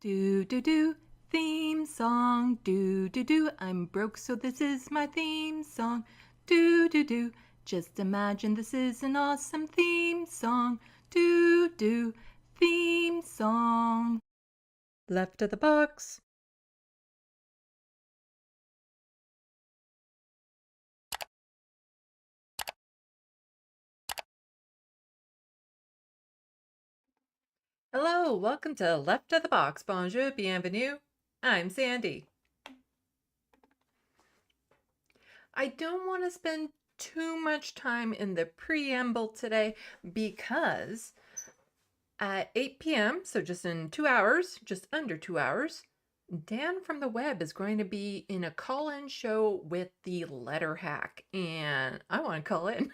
Do do do, theme song. Do do do, I'm broke so this is my theme song. Do do do, just imagine this is an awesome theme song. Do do, theme song. Left of the box. Hello, welcome to Left of the Box. Bonjour, bienvenue. I'm Sandy. I don't want to spend too much time in the preamble today because at 8 p.m., so just in 2 hours, just under 2 hours, Dan from the web is going to be in a call-in show with the letter hack, and I want to call in.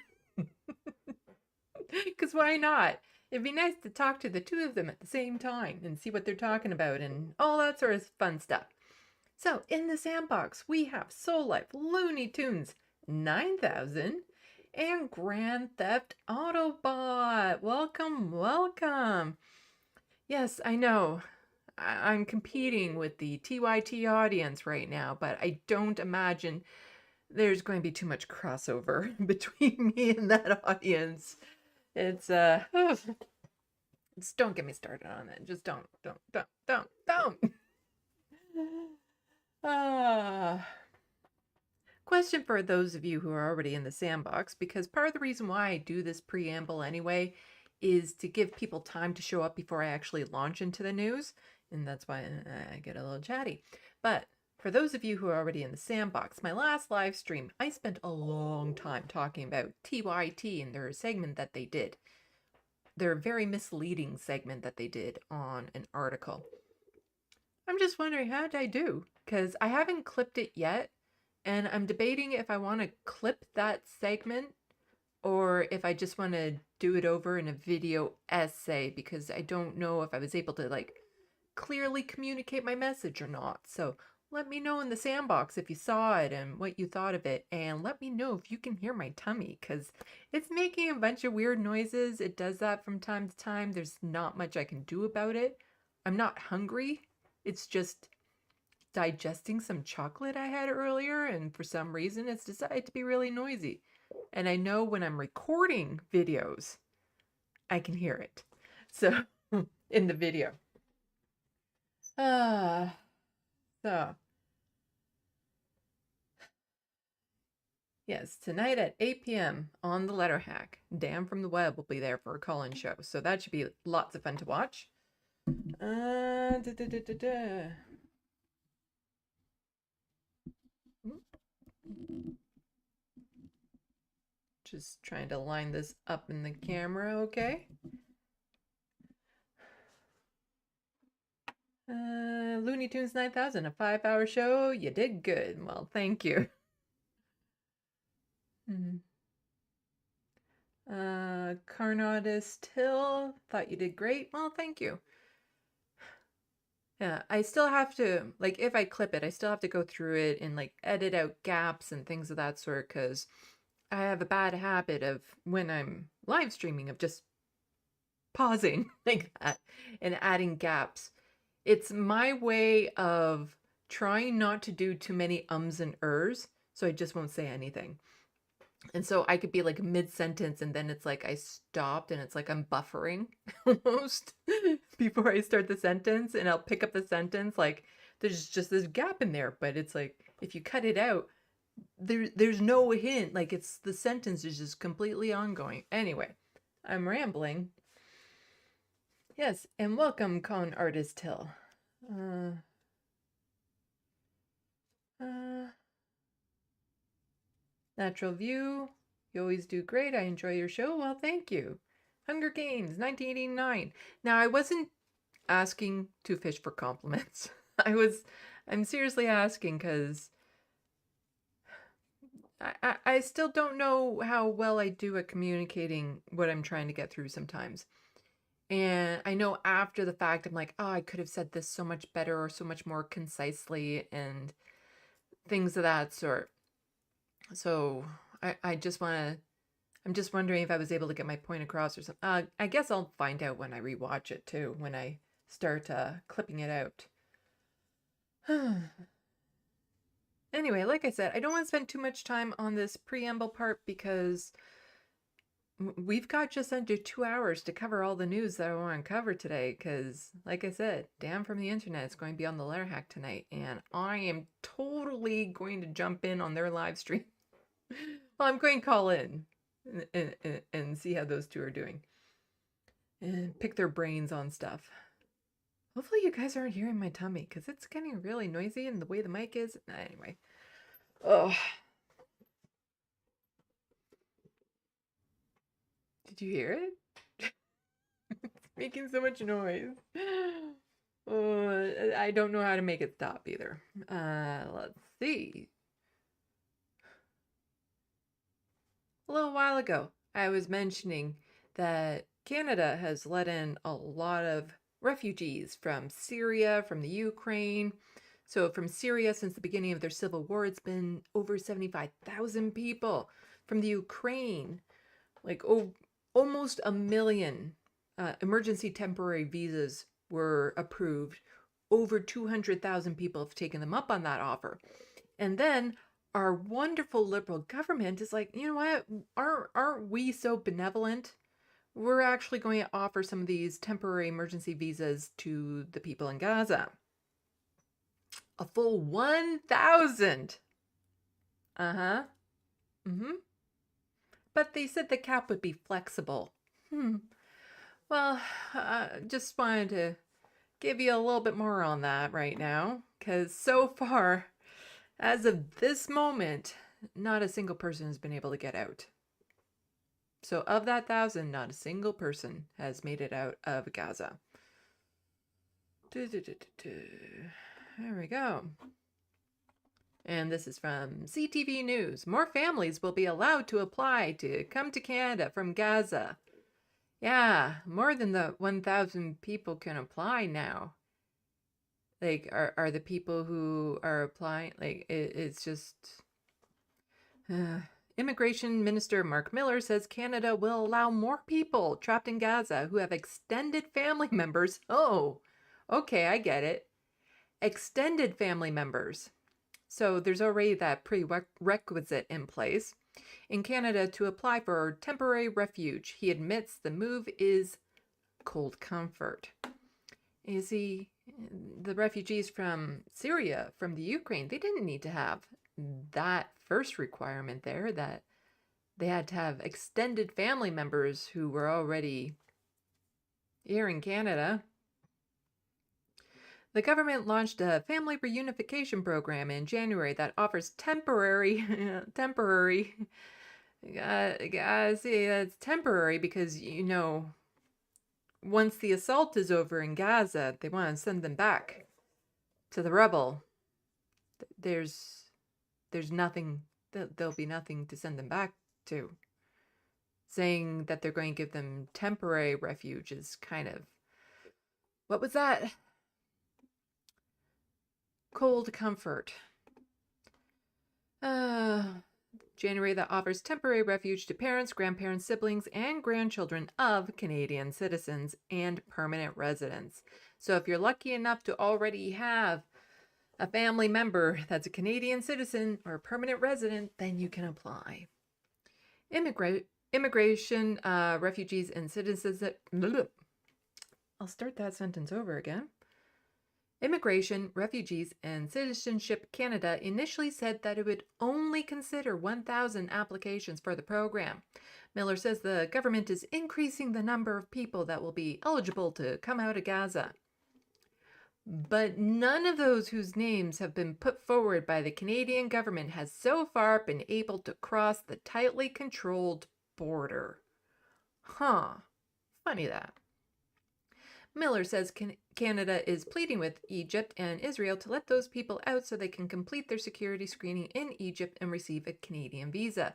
Because why not? It'd be nice to talk to the two of them at the same time and see what they're talking about and all that sort of fun stuff. So in the Sandbox, we have Soul Life, Looney Tunes, 9000, and Grand Theft Autobot. Welcome, welcome. Yes, I know. I'm competing with the TYT audience right now, but I don't imagine there's going to be too much crossover between me and that audience. It's just don't get me started on it. Just don't. Question for those of you who are already in the Sandbox, because part of the reason why I do this preamble anyway is to give people time to show up before I actually launch into the news, and that's why I get a little chatty. But for those of you who are already in the Sandbox, my last live stream, I spent a long time talking about TYT and their segment that they did. Their very misleading segment that they did on an article. I'm just wondering, how did I do? Because I haven't clipped it yet, and I'm debating if I want to clip that segment or if I just want to do it over in a video essay, because I don't know if I was able to like clearly communicate my message or not. So let me know in the Sandbox if you saw it and what you thought of it, and let me know if you can hear my tummy, because it's making a bunch of weird noises. It does that from time to time. There's not much I can do about it. I'm not hungry. It's just digesting some chocolate I had earlier, and for some reason it's decided to be really noisy. And I know when I'm recording videos, I can hear it. So, in the video. So. Yes, tonight at 8 p.m. on the letter hack, Dan from the web will be there for a call-in show. So that should be lots of fun to watch. Just trying to line this up in the camera, okay? Looney Tunes 9000, a 5-hour show. You did good. Well, thank you. Carnodist Hill, thought you did great. Well, thank you. Yeah, I still have to, like, if I clip it, I still have to go through it and, like, edit out gaps and things of that sort, because I have a bad habit of, when I'm live streaming, of just pausing like that and adding gaps. It's my way of trying not to do too many ums and ers, so I just won't say anything. And so I could be like mid-sentence and then it's like I stopped and it's like I'm buffering almost before I start the sentence, and I'll pick up the sentence like there's just this gap in there, but it's like if you cut it out, there's no hint, like it's the sentence is just completely ongoing. Anyway, I'm rambling. Yes, and welcome Con Artist Hill. Natural View, you always do great. I enjoy your show. Well, thank you. Hunger Games, 1989. Now, I wasn't asking to fish for compliments. I'm seriously asking because I still don't know how well I do at communicating what I'm trying to get through sometimes. And I know after the fact, I'm like, oh, I could have said this so much better or so much more concisely and things of that sort. So I just want to, I'm just wondering if I was able to get my point across or something. I guess I'll find out when I rewatch it too, when I start clipping it out. Anyway, like I said, I don't want to spend too much time on this preamble part because we've got just under 2 hours to cover all the news that I want to cover today because, like I said, Dan from the internet is going to be on the Lair Hack tonight, and I am totally going to jump in on their live stream. Well, I'm going to call in and see how those two are doing and pick their brains on stuff. Hopefully you guys aren't hearing my tummy because it's getting really noisy and the way the mic is. Anyway. Oh. Did you hear it? It's making so much noise. Oh, I don't know how to make it stop either. Let's see. A little while ago, I was mentioning that Canada has let in a lot of refugees from Syria, from the Ukraine. So from Syria, since the beginning of their civil war, it's been over 75,000 people. From the Ukraine, like almost 1 million emergency temporary visas were approved. Over 200,000 people have taken them up on that offer. And then our wonderful liberal government is like, you know what? Aren't we so benevolent? We're actually going to offer some of these temporary emergency visas to the people in Gaza. A full 1,000. Uh-huh. Mm-hmm. But they said the cap would be flexible. Well, just wanted to give you a little bit more on that right now, because so far, as of this moment, not a single person has been able to get out. So of that 1,000, not a single person has made it out of Gaza. There we go. And this is from CTV News. More families will be allowed to apply to come to Canada from Gaza. Yeah, more than the 1,000 people can apply now. Like, are the people who are applying, like, it's just... Immigration Minister Mark Miller says Canada will allow more people trapped in Gaza who have extended family members. Oh, okay, I get it. Extended family members. So there's already that prerequisite in place in Canada to apply for temporary refuge. He admits the move is cold comfort. You see, the refugees from Syria, from the Ukraine, they didn't need to have that first requirement there, that they had to have extended family members who were already here in Canada. The government launched a family reunification program in January that offers temporary, see, that's temporary because, you know, once the assault is over in Gaza, they want to send them back to the rubble. There's nothing, there'll be nothing to send them back to. Saying that they're going to give them temporary refuge is kind of, what was that? Cold comfort. January that offers temporary refuge to parents, grandparents, siblings, and grandchildren of Canadian citizens and permanent residents. So if you're lucky enough to already have a family member that's a Canadian citizen or a permanent resident, then you can apply. Immigration, refugees, and citizens... I'll start that sentence over again. Immigration, Refugees, and Citizenship Canada initially said that it would only consider 1,000 applications for the program. Miller says the government is increasing the number of people that will be eligible to come out of Gaza. But none of those whose names have been put forward by the Canadian government has so far been able to cross the tightly controlled border. Funny that. Miller says Canada is pleading with Egypt and Israel to let those people out so they can complete their security screening in Egypt and receive a Canadian visa.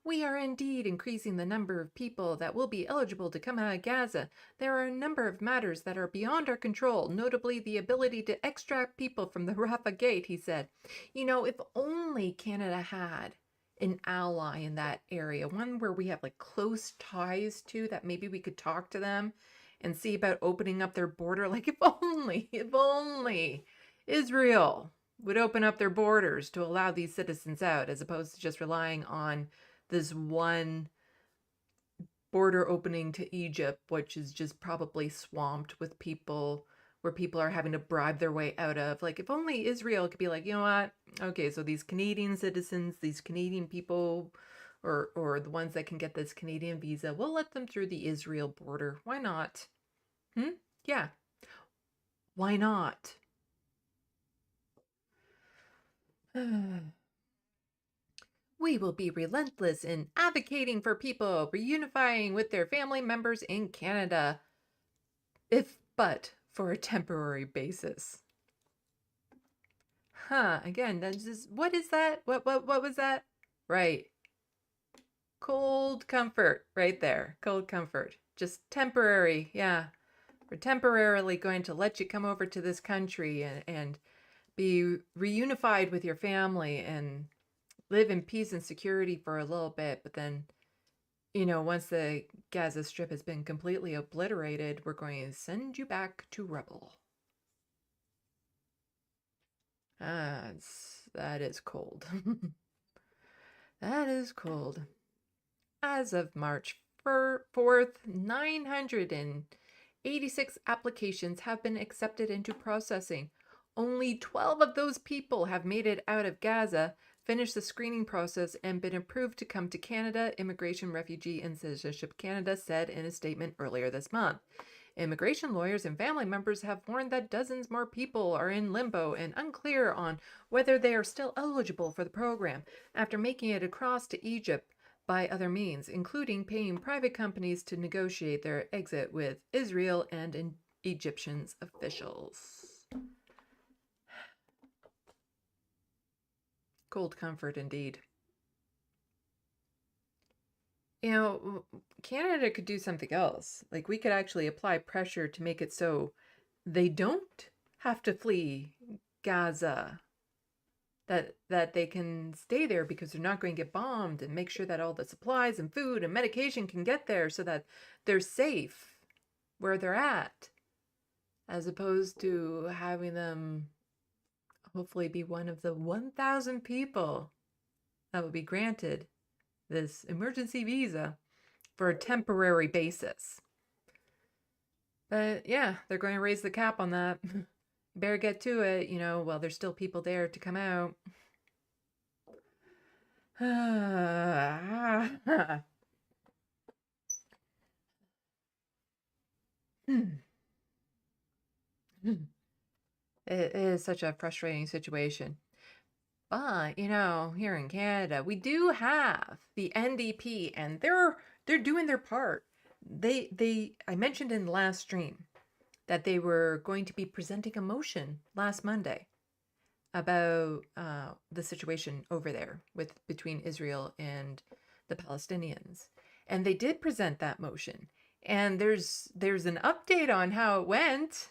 We are indeed increasing the number of people that will be eligible to come out of Gaza. There are a number of matters that are beyond our control, notably the ability to extract people from the Rafah Gate, he said. You know, if only Canada had an ally in that area, one where we have like close ties to, that maybe we could talk to them and see about opening up their border. Like, if only Israel would open up their borders to allow these citizens out, as opposed to just relying on this one border opening to Egypt, which is just probably swamped with people, where people are having to bribe their way out of. Like, if only Israel could be like, you know what? Okay, so these Canadian citizens, these Canadian people, or the ones that can get this Canadian visa, we'll let them through the Israel border. Why not? Yeah. Why not? We will be relentless in advocating for people reunifying with their family members in Canada, but for a temporary basis. Again, that's just, what is that? What was that? Right. Cold comfort right there. Cold comfort. Just temporary. Yeah. We're temporarily going to let you come over to this country and be reunified with your family and live in peace and security for a little bit. But then, once the Gaza Strip has been completely obliterated, we're going to send you back to rubble. That is cold. That is cold. As of March 4th, 986 applications have been accepted into processing. Only 12 of those people have made it out of Gaza, finished the screening process, and been approved to come to Canada, Immigration, Refugee, and Citizenship Canada said in a statement earlier this month. Immigration lawyers and family members have warned that dozens more people are in limbo and unclear on whether they are still eligible for the program after making it across to Egypt by other means, including paying private companies to negotiate their exit with Israel and Egyptian officials. Cold comfort indeed. Canada could do something else. Like, we could actually apply pressure to make it so they don't have to flee Gaza. That they can stay there because they're not going to get bombed, and make sure that all the supplies and food and medication can get there so that they're safe where they're at, as opposed to having them hopefully be one of the 1,000 people that will be granted this emergency visa for a temporary basis. But yeah, they're going to raise the cap on that. Better get to it, while there's still people there to come out. It is such a frustrating situation. But, here in Canada, we do have the NDP, and they're doing their part. I mentioned in the last stream that they were going to be presenting a motion last Monday about the situation over there between Israel and the Palestinians. And they did present that motion. And there's an update on how it went.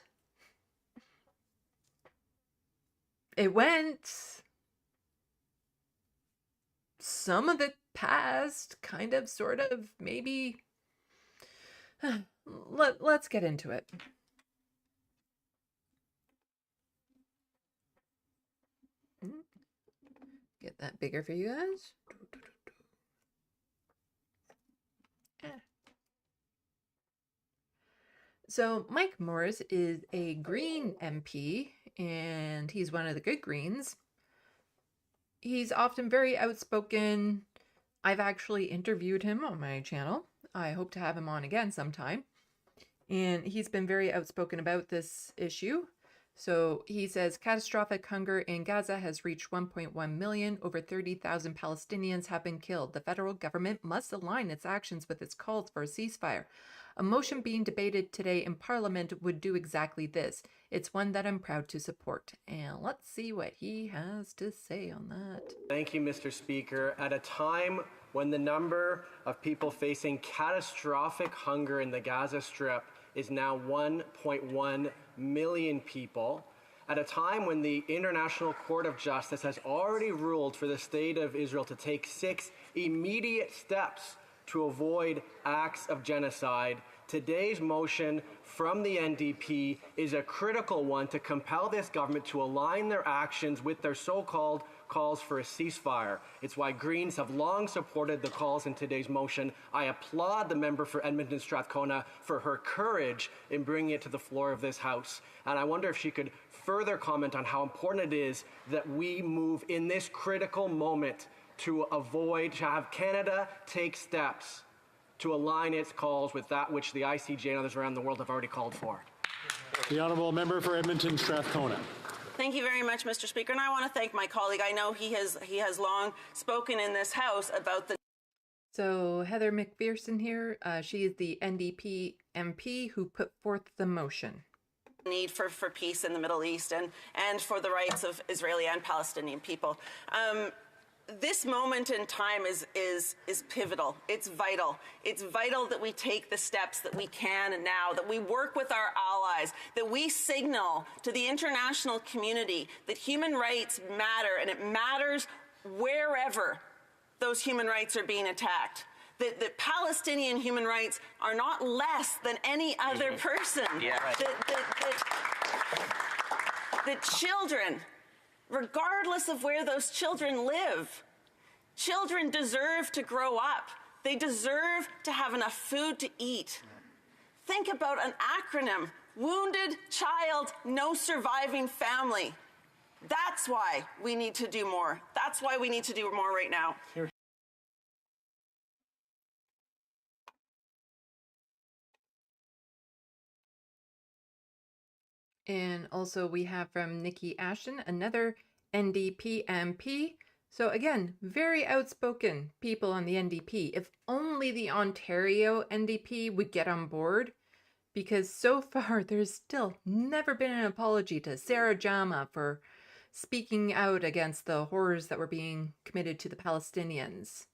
It went. Some of it passed, kind of, sort of, maybe. Let's get into it. Get that bigger for you guys. So Mike Morris is a Green MP, and he's one of the good Greens. He's often very outspoken. I've actually interviewed him on my channel. I hope to have him on again sometime. And he's been very outspoken about this issue. So he says catastrophic hunger in Gaza has reached 1.1 million. Over 30,000 Palestinians have been killed. The federal government must align its actions with its calls for a ceasefire. A motion being debated today in Parliament would do exactly this. It's one that I'm proud to support. And let's see what he has to say on that. Thank you, Mr. Speaker. At a time when the number of people facing catastrophic hunger in the Gaza Strip is now 1.1 million people, at a time when the International Court of Justice has already ruled for the State of Israel to take 6 immediate steps to avoid acts of genocide, today's motion from the NDP is a critical one to compel this government to align their actions with their so-called calls for a ceasefire. It's why Greens have long supported the calls in today's motion. I applaud the member for Edmonton Strathcona for her courage in bringing it to the floor of this House. And I wonder if she could further comment on how important it is that we move in this critical moment to have Canada take steps to align its calls with that which the ICJ and others around the world have already called for. The honourable member for Edmonton Strathcona. Thank you very much, Mr. Speaker, and I want to thank my colleague. I know he has long spoken in this House about the... So Heather McPherson here, she is the NDP MP who put forth the motion. Need for peace in the Middle East and for the rights of Israeli and Palestinian people. This moment in time is pivotal. It's vital. It's vital that we take the steps that we can now, that we work with our allies, that we signal to the international community that human rights matter, and it matters wherever those human rights are being attacked. That Palestinian human rights are not less than any other person. Yeah. That children, regardless of where those children live, children deserve to grow up. They deserve to have enough food to eat. Think about an acronym: Wounded Child, No Surviving Family. That's why we need to do more. That's why we need to do more right now. And also we have from Nikki Ashton, another NDP MP. So again, very outspoken people on the NDP. If only the Ontario NDP would get on board, because so far there's still never been an apology to Sarah Jama for speaking out against the horrors that were being committed to the Palestinians.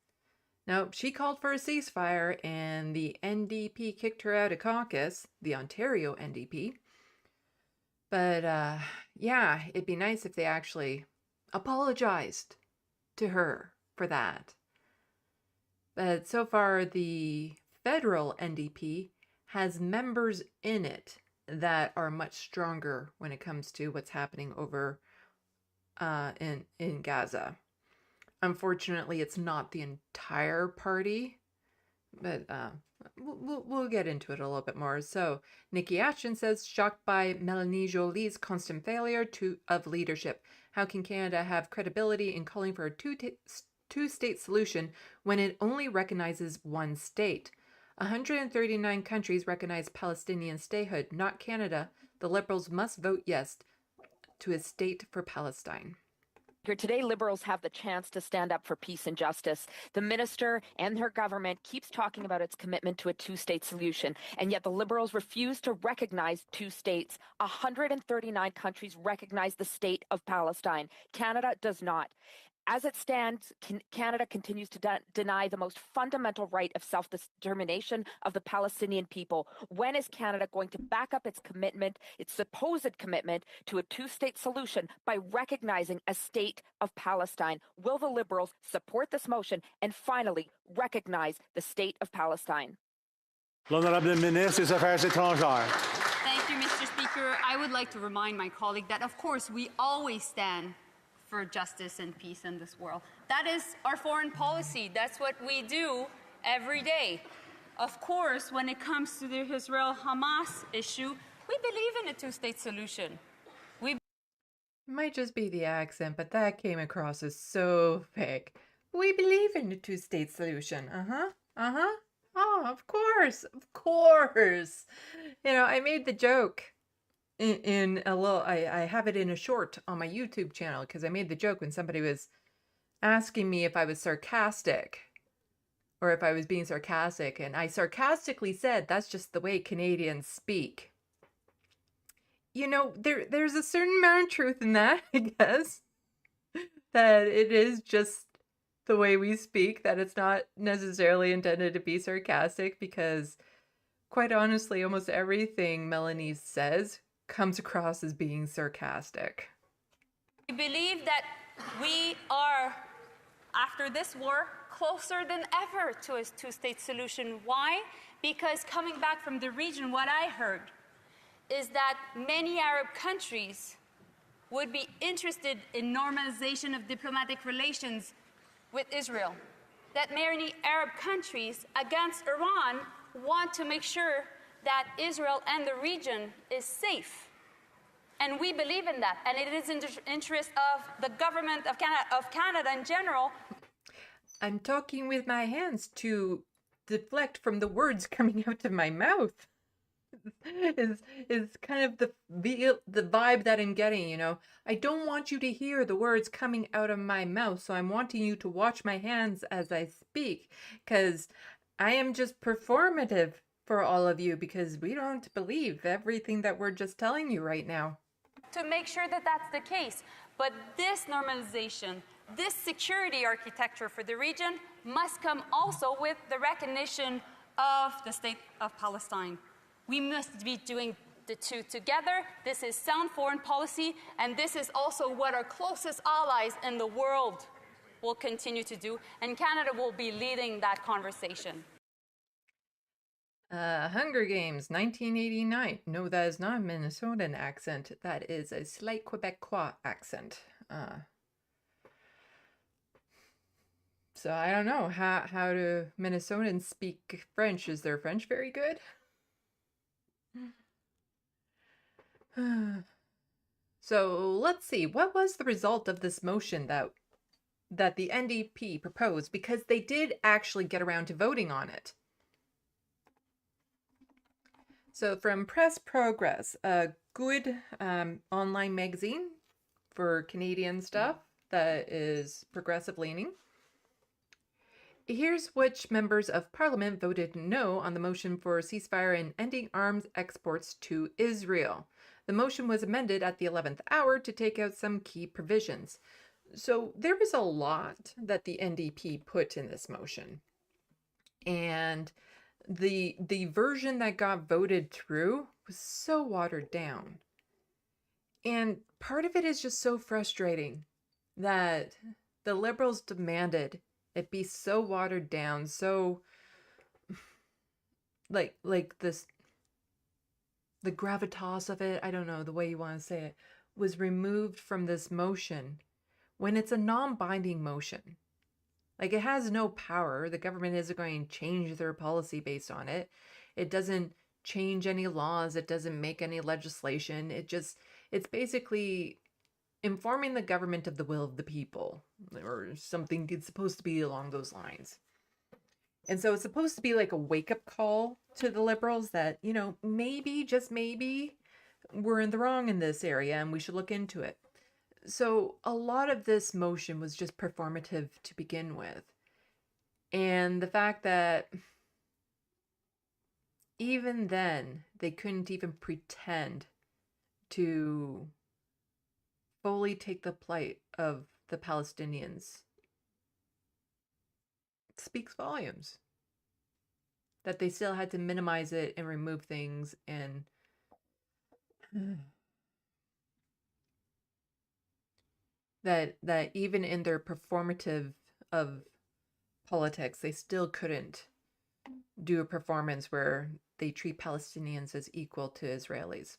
Now, she called for a ceasefire and the NDP kicked her out of caucus, the Ontario NDP. But yeah, it'd be nice if they actually apologized to her for that. But so far, the federal NDP has members in it that are much stronger when it comes to what's happening over in Gaza. Unfortunately, it's not the entire party, but we'll get into it a little bit more. So Nikki Ashton says, shocked by Melanie Joly's constant failure of leadership. How can Canada have credibility in calling for a two-state solution when it only recognizes one state? 139 countries recognize Palestinian statehood, not Canada. The Liberals must vote yes to a state for Palestine. Here today, Liberals have the chance to stand up for peace and justice. The minister and her government keeps talking about its commitment to a two-state solution, and yet the Liberals refuse to recognize two states. 139 countries recognize the state of Palestine. Canada does not. As it stands, Canada continues to deny the most fundamental right of self-determination of the Palestinian people. When is Canada going to back up its commitment, its supposed commitment to a two-state solution by recognizing a state of Palestine? Will the Liberals support this motion and finally recognize the state of Palestine? L'honorable ministre des Affaires étrangères. Thank you, Mr. Speaker. I would like to remind my colleague that, of course, we always stand for justice and peace in this world. That is our foreign policy. That's what we do every day. Of course, when it comes to the Israel-Hamas issue, we believe in a two-state solution. Might just be the accent, but that came across as so fake. We believe in a two-state solution. Oh, of course. You know, I made the joke in a little, I have it in a short on my YouTube channel because I made the joke when somebody was asking me if I was sarcastic or if I was being sarcastic, and I sarcastically said that's just the way Canadians speak. You know, there's a certain amount of truth in that, I guess, that it is just the way we speak, that it's not necessarily intended to be sarcastic, because quite honestly, almost everything Melanie says comes across as being sarcastic. We believe that we are, after this war, closer than ever to a two-state solution. Why? Because coming back from the region, what I heard is that many Arab countries would be interested in normalization of diplomatic relations with Israel. That many Arab countries against Iran want to make sure that Israel and the region is safe. And we believe in that. And it is in the interest of the government of Canada in general. I'm talking with my hands to deflect from the words coming out of my mouth. is kind of the vibe that I'm getting, you know. I don't want you to hear the words coming out of my mouth, so I'm wanting you to watch my hands as I speak, because I am just performative for all of you, because we don't believe everything that we're just telling you right now. To make sure that that's the case. But this normalization, this security architecture for the region must come also with the recognition of the state of Palestine. We must be doing the two together. This is sound foreign policy, and this is also what our closest allies in the world will continue to do, and Canada will be leading that conversation. Hunger Games, 1989. No, that is not a Minnesotan accent. That is a slight Quebecois accent. So I don't know. How do Minnesotans speak French? Is their French very good? So let's see. What was the result of this motion that the NDP proposed? Because they did actually get around to voting on it. So from Press Progress, a good online magazine for Canadian stuff that is progressive leaning. Here's which members of Parliament voted no on the motion for ceasefire and ending arms exports to Israel. The motion was amended at the 11th hour to take out some key provisions. So there was a lot that the NDP put in this motion. And the version that got voted through was so watered down. And part of it is just so frustrating that the Liberals demanded it be so watered down, so like this, the gravitas of it, I don't know the way you want to say it, was removed from this motion when it's a non-binding motion. Like, it has no power. The government isn't going to change their policy based on it. It doesn't change any laws. It doesn't make any legislation. It's basically informing the government of the will of the people, or something. It's supposed to be along those lines. And so it's supposed to be like a wake-up call to the Liberals that, you know, maybe, just maybe, we're in the wrong in this area and we should look into it. So a lot of this motion was just performative to begin with. And the fact that even then, they couldn't even pretend to fully take the plight of the Palestinians speaks volumes. That they still had to minimize it and remove things, and that even in their performative of politics, they still couldn't do a performance where they treat Palestinians as equal to Israelis.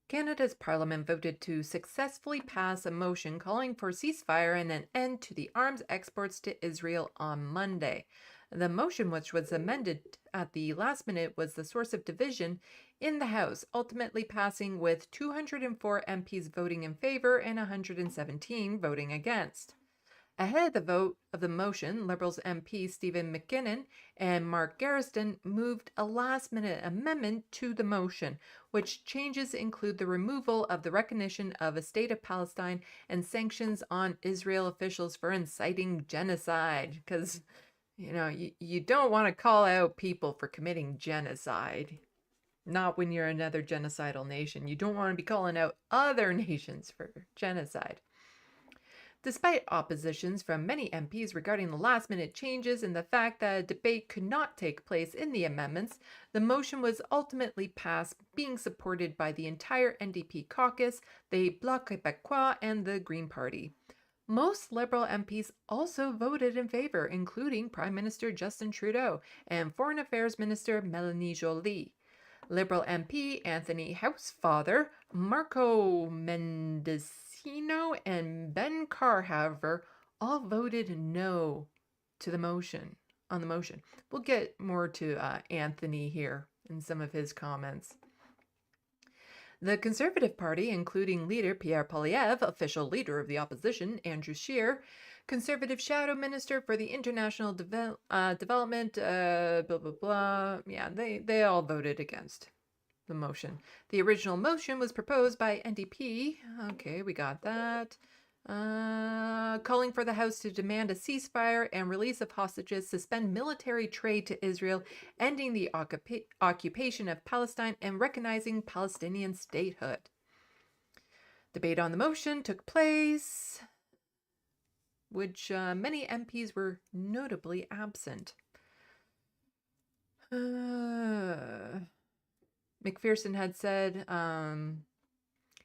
Canada's Parliament voted to successfully pass a motion calling for ceasefire and an end to the arms exports to Israel on Monday. The motion, which was amended at the last minute, was the source of division in the House, ultimately passing with 204 MPs voting in favor and 117 voting against. Ahead of the vote of the motion, Liberals MP Stephen McKinnon and Mark Garriston moved a last-minute amendment to the motion, which changes include the removal of the recognition of a state of Palestine and sanctions on Israel officials for inciting genocide. Because, you know, you don't want to call out people for committing genocide. Not when you're another genocidal nation. You don't want to be calling out other nations for genocide. Despite oppositions from many MPs regarding the last-minute changes and the fact that a debate could not take place in the amendments, the motion was ultimately passed, being supported by the entire NDP caucus, the Bloc Québécois, and the Green Party. Most Liberal MPs also voted in favor, including Prime Minister Justin Trudeau and Foreign Affairs Minister Melanie Joly. Liberal MP Anthony Housefather, Marco Mendicino, and Ben Carr, however, all voted no to the motion. On the motion, we'll get more to Anthony here in some of his comments. The Conservative Party, including leader Pierre Poilievre, official leader of the opposition Andrew Scheer, Conservative Shadow Minister for the International Development, blah, blah, blah. Yeah, they all voted against the motion. The original motion was proposed by NDP. Okay, we got that. Calling for the House to demand a ceasefire and release of hostages, suspend military trade to Israel, ending the occupation of Palestine, and recognizing Palestinian statehood. Debate on the motion took place, which many MPs were notably absent. McPherson had said,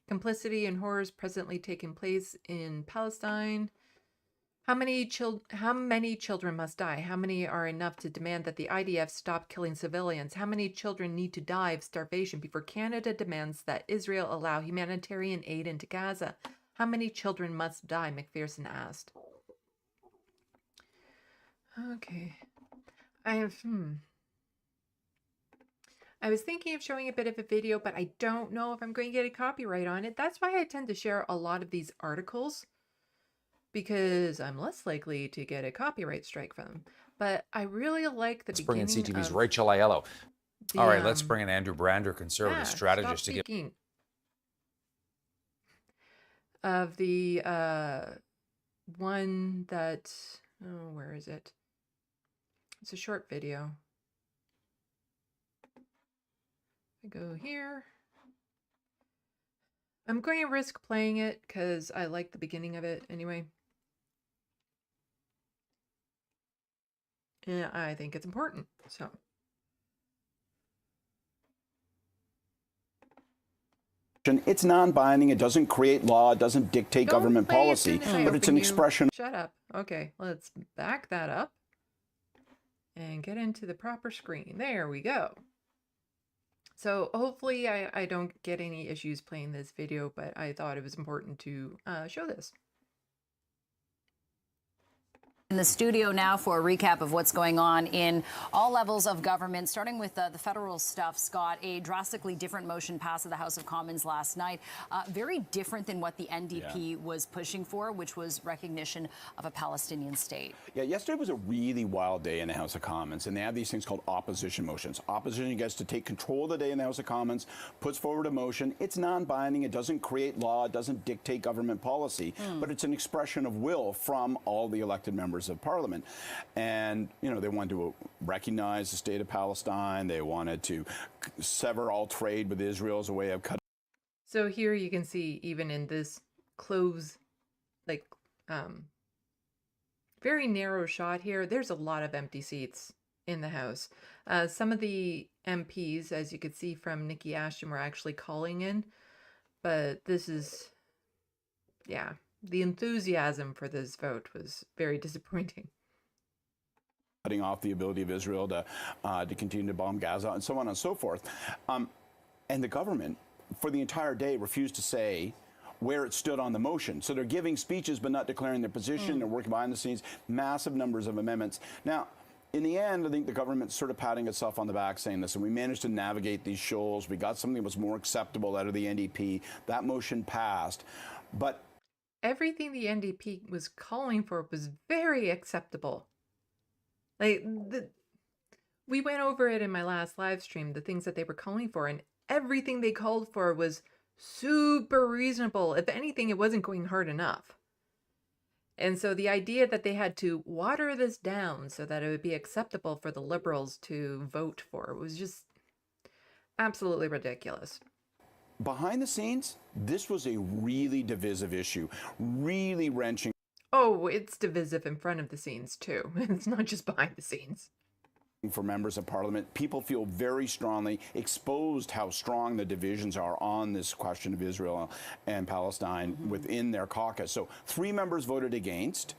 complicity and horrors presently taking place in Palestine. How many children must die? How many are enough to demand that the IDF stop killing civilians? How many children need to die of starvation before Canada demands that Israel allow humanitarian aid into Gaza? How many children must die? McPherson asked. Okay. I was thinking of showing a bit of a video, but I don't know if I'm going to get a copyright on it. That's why I tend to share a lot of these articles, because I'm less likely to get a copyright strike from them. But I really like the beginning Let's bring in CTV's of Rachel Aiello. the, All right, let's bring in Andrew Brander, conservative strategist, to give. Of the one that, oh, where is it? It's a short video. I go here. I'm going to risk playing it because I like the beginning of it anyway. And I think it's important, so. It's non-binding. It doesn't create law. It doesn't dictate government policy, but it's an expression. Shut up. Okay, let's back that up and get into the proper screen. There we go. So hopefully I don't get any issues playing this video, but I thought it was important to show this. In the studio now for a recap of what's going on in all levels of government, starting with the federal stuff. Scott, a drastically different motion passed at the House of Commons last night. Very different than what the NDP was pushing for, which was recognition of a Palestinian state. Yeah, yesterday was a really wild day in the House of Commons, and they have these things called opposition motions. Opposition gets to take control of the day in the House of Commons, puts forward a motion. It's non-binding. It doesn't create law. It doesn't dictate government policy, but it's an expression of will from all the elected members of Parliament. And, you know, they wanted to recognize the state of Palestine. They wanted to sever all trade with Israel as a way of cutting. So here you can see, even in this close, like, very narrow shot here, there's a lot of empty seats in the House. Some of the MPs, as you could see from Nikki Ashton, were actually calling in, but this is, yeah, the enthusiasm for this vote was very disappointing. Cutting off the ability of Israel to continue to bomb Gaza and so on and so forth. And the government, for the entire day, refused to say where it stood on the motion. So they're giving speeches but not declaring their position. They're working behind the scenes, massive numbers of amendments. Now, in the end, I think the government's sort of patting itself on the back saying, listen, we managed to navigate these shoals. We got something that was more acceptable out of the NDP. That motion passed. But everything the NDP was calling for was very acceptable. Like, we went over it in my last live stream, the things that they were calling for, and everything they called for was super reasonable. If anything, it wasn't going hard enough. And so the idea that they had to water this down so that it would be acceptable for the Liberals to vote for was just absolutely ridiculous. behind the scenes, this was a really divisive issue, really wrenching. Oh, it's divisive in front of the scenes, too. It's not just behind the scenes. for members of parliament. People feel very strongly exposed how strong the divisions are on this question of Israel and Palestine within their caucus. So 3 members voted against.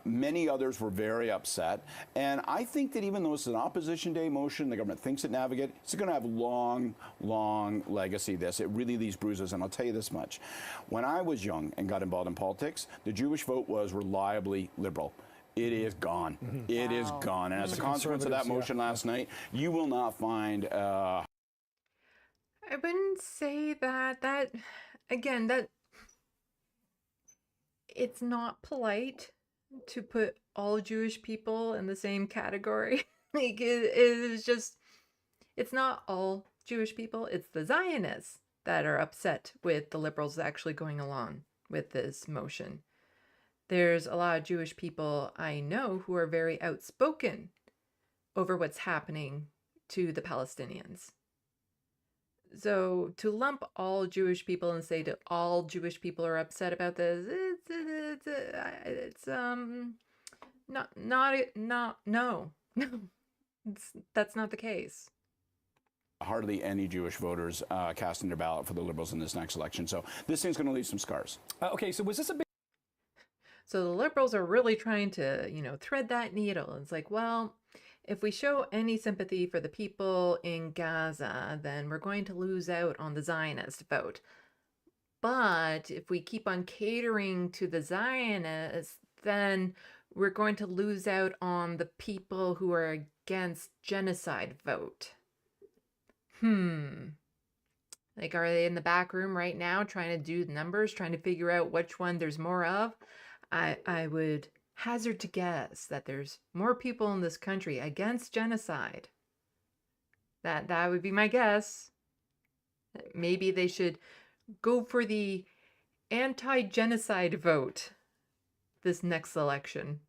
Many others were very upset. And I think that even though it's an opposition day motion, the government thinks it navigated, it's going to have long, long legacy, this. It really leaves bruises. And I'll tell you this much. When I was young and got involved in politics, the Jewish vote was reliably liberal. It is gone. It is gone. And as a consequence of that motion last night, you will not find... I wouldn't say that, again, that it's not polite to put all Jewish people in the same category. Like, it is just, it's not all Jewish people. It's the Zionists that are upset with the liberals actually going along with this motion. There's a lot of Jewish people I know who are very outspoken over what's happening to the Palestinians. So to lump all Jewish people and say that all Jewish people are upset about this, that's not the case. Hardly any Jewish voters casting their ballot for the Liberals in this next election. So this thing's going to leave some scars. Okay, so was this a big... So the Liberals are really trying to, thread that needle. It's like, well, if we show any sympathy for the people in Gaza, then we're going to lose out on the Zionist vote. But if we keep on catering to the Zionists, then we're going to lose out on the people who are against genocide vote. Like, are they in the back room right now trying to do the numbers, trying to figure out which one there's more of? I would hazard to guess that there's more people in this country against genocide. That would be my guess. Maybe they should go for the anti-genocide vote this next election.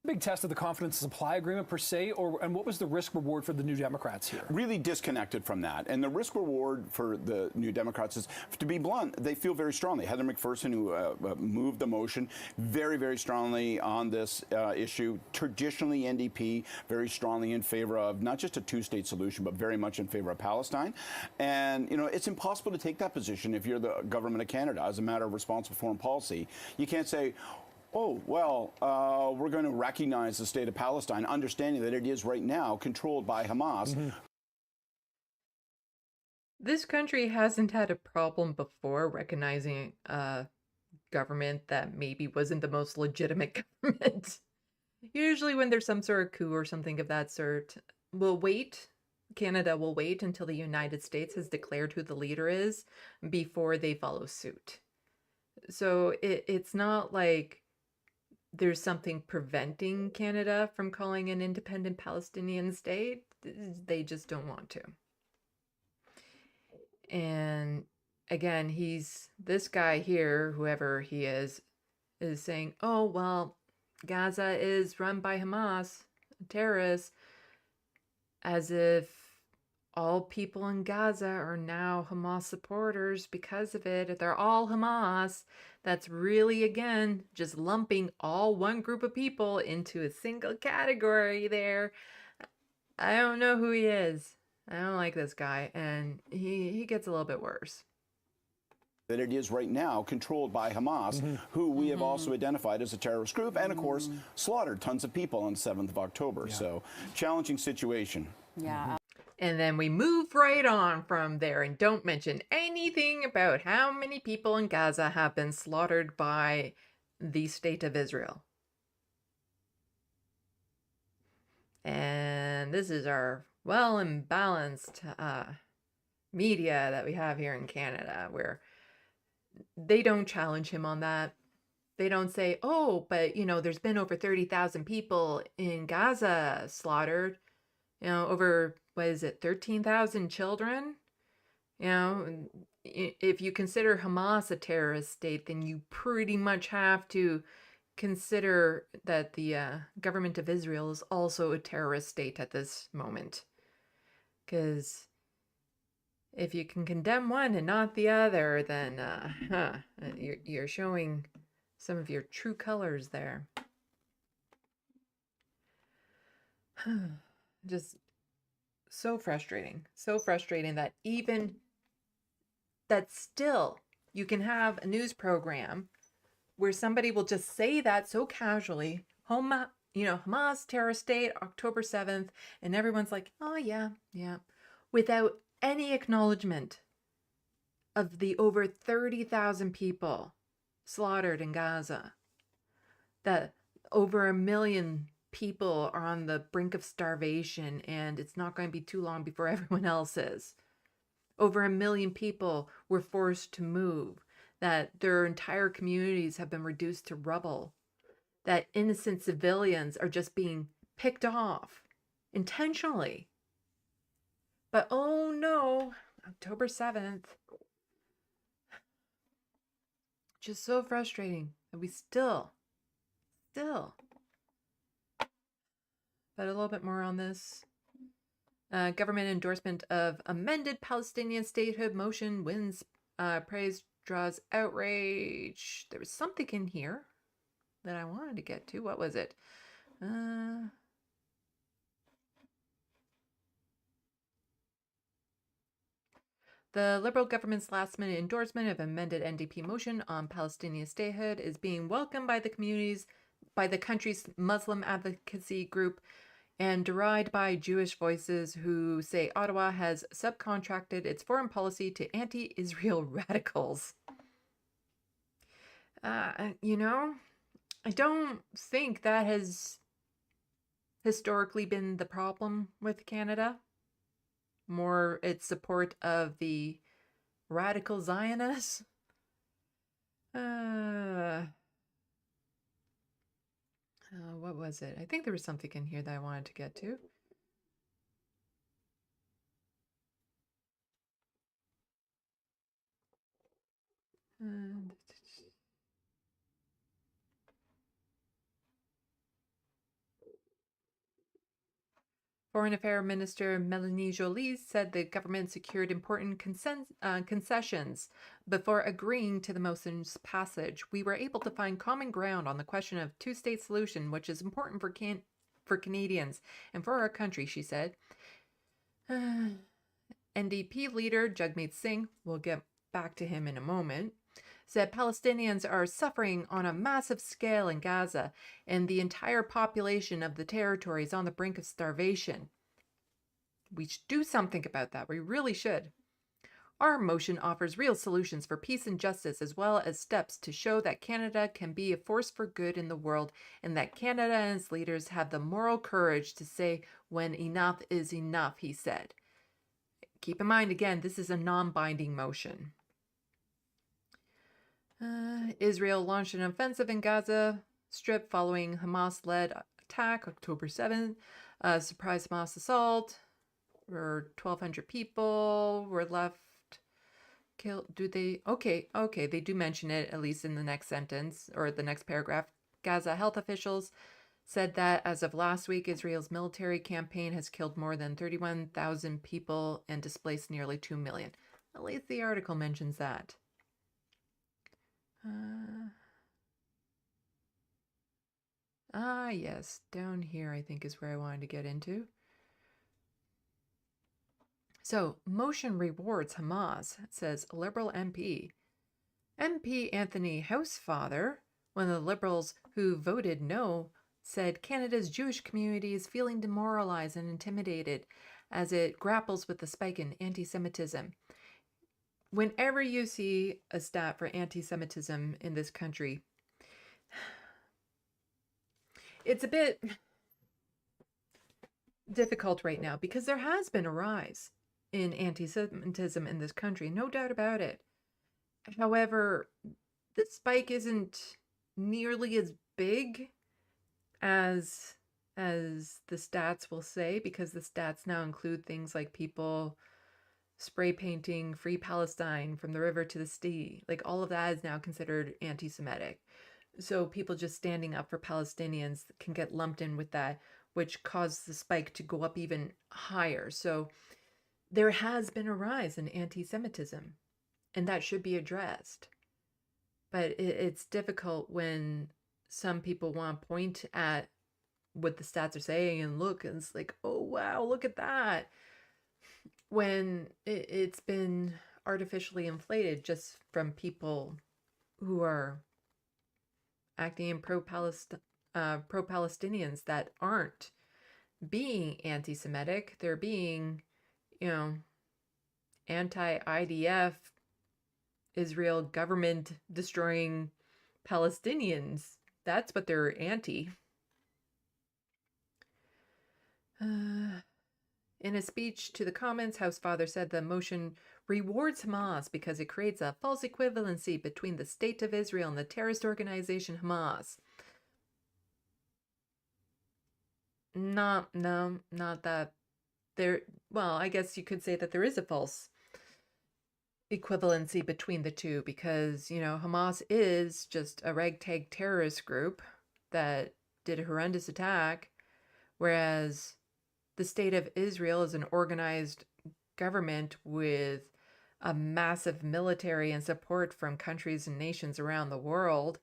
Big test of the confidence supply agreement per se, and what was the risk reward for the New Democrats here? Really disconnected from that. And the risk reward for the New Democrats is, to be blunt, they feel very strongly. Heather McPherson, who moved the motion, very, very strongly on this issue. Traditionally, NDP, very strongly in favor of not just a two-state solution, but very much in favor of Palestine. And, it's impossible to take that position if you're the government of Canada as a matter of responsible foreign policy. You can't say, oh, well, we're going to recognize the state of Palestine, understanding that it is right now controlled by Hamas. This country hasn't had a problem before recognizing a government that maybe wasn't the most legitimate government. Usually when there's some sort of coup or something of that sort, Canada will wait until the United States has declared who the leader is before they follow suit. So it's not like there's something preventing Canada from calling an independent Palestinian state. They just don't want to. And again, this guy here, whoever he is saying, oh, well, Gaza is run by Hamas, terrorists, as if all people in Gaza are now Hamas supporters because of it. They're all Hamas. That's really, again, just lumping all one group of people into a single category there. I don't know who he is. I don't like this guy, and he gets a little bit worse. That it is right now controlled by Hamas, who we have also identified as a terrorist group, and of course slaughtered tons of people on the 7th of October. So challenging situation. Yeah. And then we move right on from there and don't mention anything about how many people in Gaza have been slaughtered by the state of Israel. And this is our well and balanced media that we have here in Canada, where they don't challenge him on that. They don't say, oh, but, there's been over 30,000 people in Gaza slaughtered, over... what is it, 13,000 children? If you consider Hamas a terrorist state, then you pretty much have to consider that the government of Israel is also a terrorist state at this moment. Because if you can condemn one and not the other, then you're showing some of your true colors there. Just so frustrating. So frustrating that that still you can have a news program where somebody will just say that so casually, Hamas terrorist state, October 7th, and everyone's like, oh yeah, yeah, without any acknowledgement of the over 30,000 people slaughtered in Gaza, that over 1 million people are on the brink of starvation, and it's not going to be too long before everyone else is. Over 1 million people were forced to move, that their entire communities have been reduced to rubble, that innocent civilians are just being picked off intentionally. But oh no, October 7th. Just so frustrating that we still. But a little bit more on this. Government endorsement of amended Palestinian statehood motion wins praise, draws outrage. There was something in here that I wanted to get to. What was it? The Liberal government's last-minute endorsement of amended NDP motion on Palestinian statehood is being welcomed by the country's Muslim advocacy group and derided by Jewish voices who say Ottawa has subcontracted its foreign policy to anti-Israel radicals. I don't think that has historically been the problem with Canada. More its support of the radical Zionists. What was it? I think there was something in here that I wanted to get to. Foreign Affairs Minister Melanie Joly said the government secured important concessions before agreeing to the motion's passage. We were able to find common ground on the question of two-state solution, which is important for Canadians and for our country, she said. NDP leader Jagmeet Singh, we'll get back to him in a moment, said Palestinians are suffering on a massive scale in Gaza, and the entire population of the territory is on the brink of starvation. We should do something about that. We really should. Our motion offers real solutions for peace and justice, as well as steps to show that Canada can be a force for good in the world, and that Canada and its leaders have the moral courage to say when enough is enough, he said. Keep in mind, again, this is a non-binding motion. Israel launched an offensive in Gaza Strip following Hamas-led attack October 7th. Surprise Hamas assault. 1,200 people were left killed. Do they? Okay. They do mention it, at least in the next sentence or the next paragraph. Gaza health officials said that as of last week, Israel's military campaign has killed more than 31,000 people and displaced nearly 2 million. At least the article mentions that. Yes, down here I think is where I wanted to get into. So, motion rewards Hamas, says Liberal MP. MP Anthony Housefather, one of the Liberals who voted no, said Canada's Jewish community is feeling demoralized and intimidated as it grapples with the spike in anti-Semitism. Whenever you see a stat for anti-Semitism in this country, it's a bit difficult right now because there has been a rise in anti-Semitism in this country, no doubt about it. However, the spike isn't nearly as big as the stats will say, because the stats now include things like people spray painting Free Palestine from the river to the sea. Like, all of that is now considered anti-Semitic. So people just standing up for Palestinians can get lumped in with that, which caused the spike to go up even higher. So there has been a rise in anti-Semitism, and that should be addressed. But it's difficult when some people want to point at what the stats are saying and look, and it's like, oh wow, look at that, when it's been artificially inflated just from people who are acting in pro-Palestinians that aren't being anti-Semitic. They're being, anti-IDF, Israel government destroying Palestinians. That's what they're anti. In a speech to the Commons, House Father said the motion rewards Hamas because it creates a false equivalency between the State of Israel and the terrorist organization Hamas. No, not that. Well, I guess you could say that there is a false equivalency between the two because, Hamas is just a ragtag terrorist group that did a horrendous attack, whereas the State of Israel is an organized government with a massive military and support from countries and nations around the world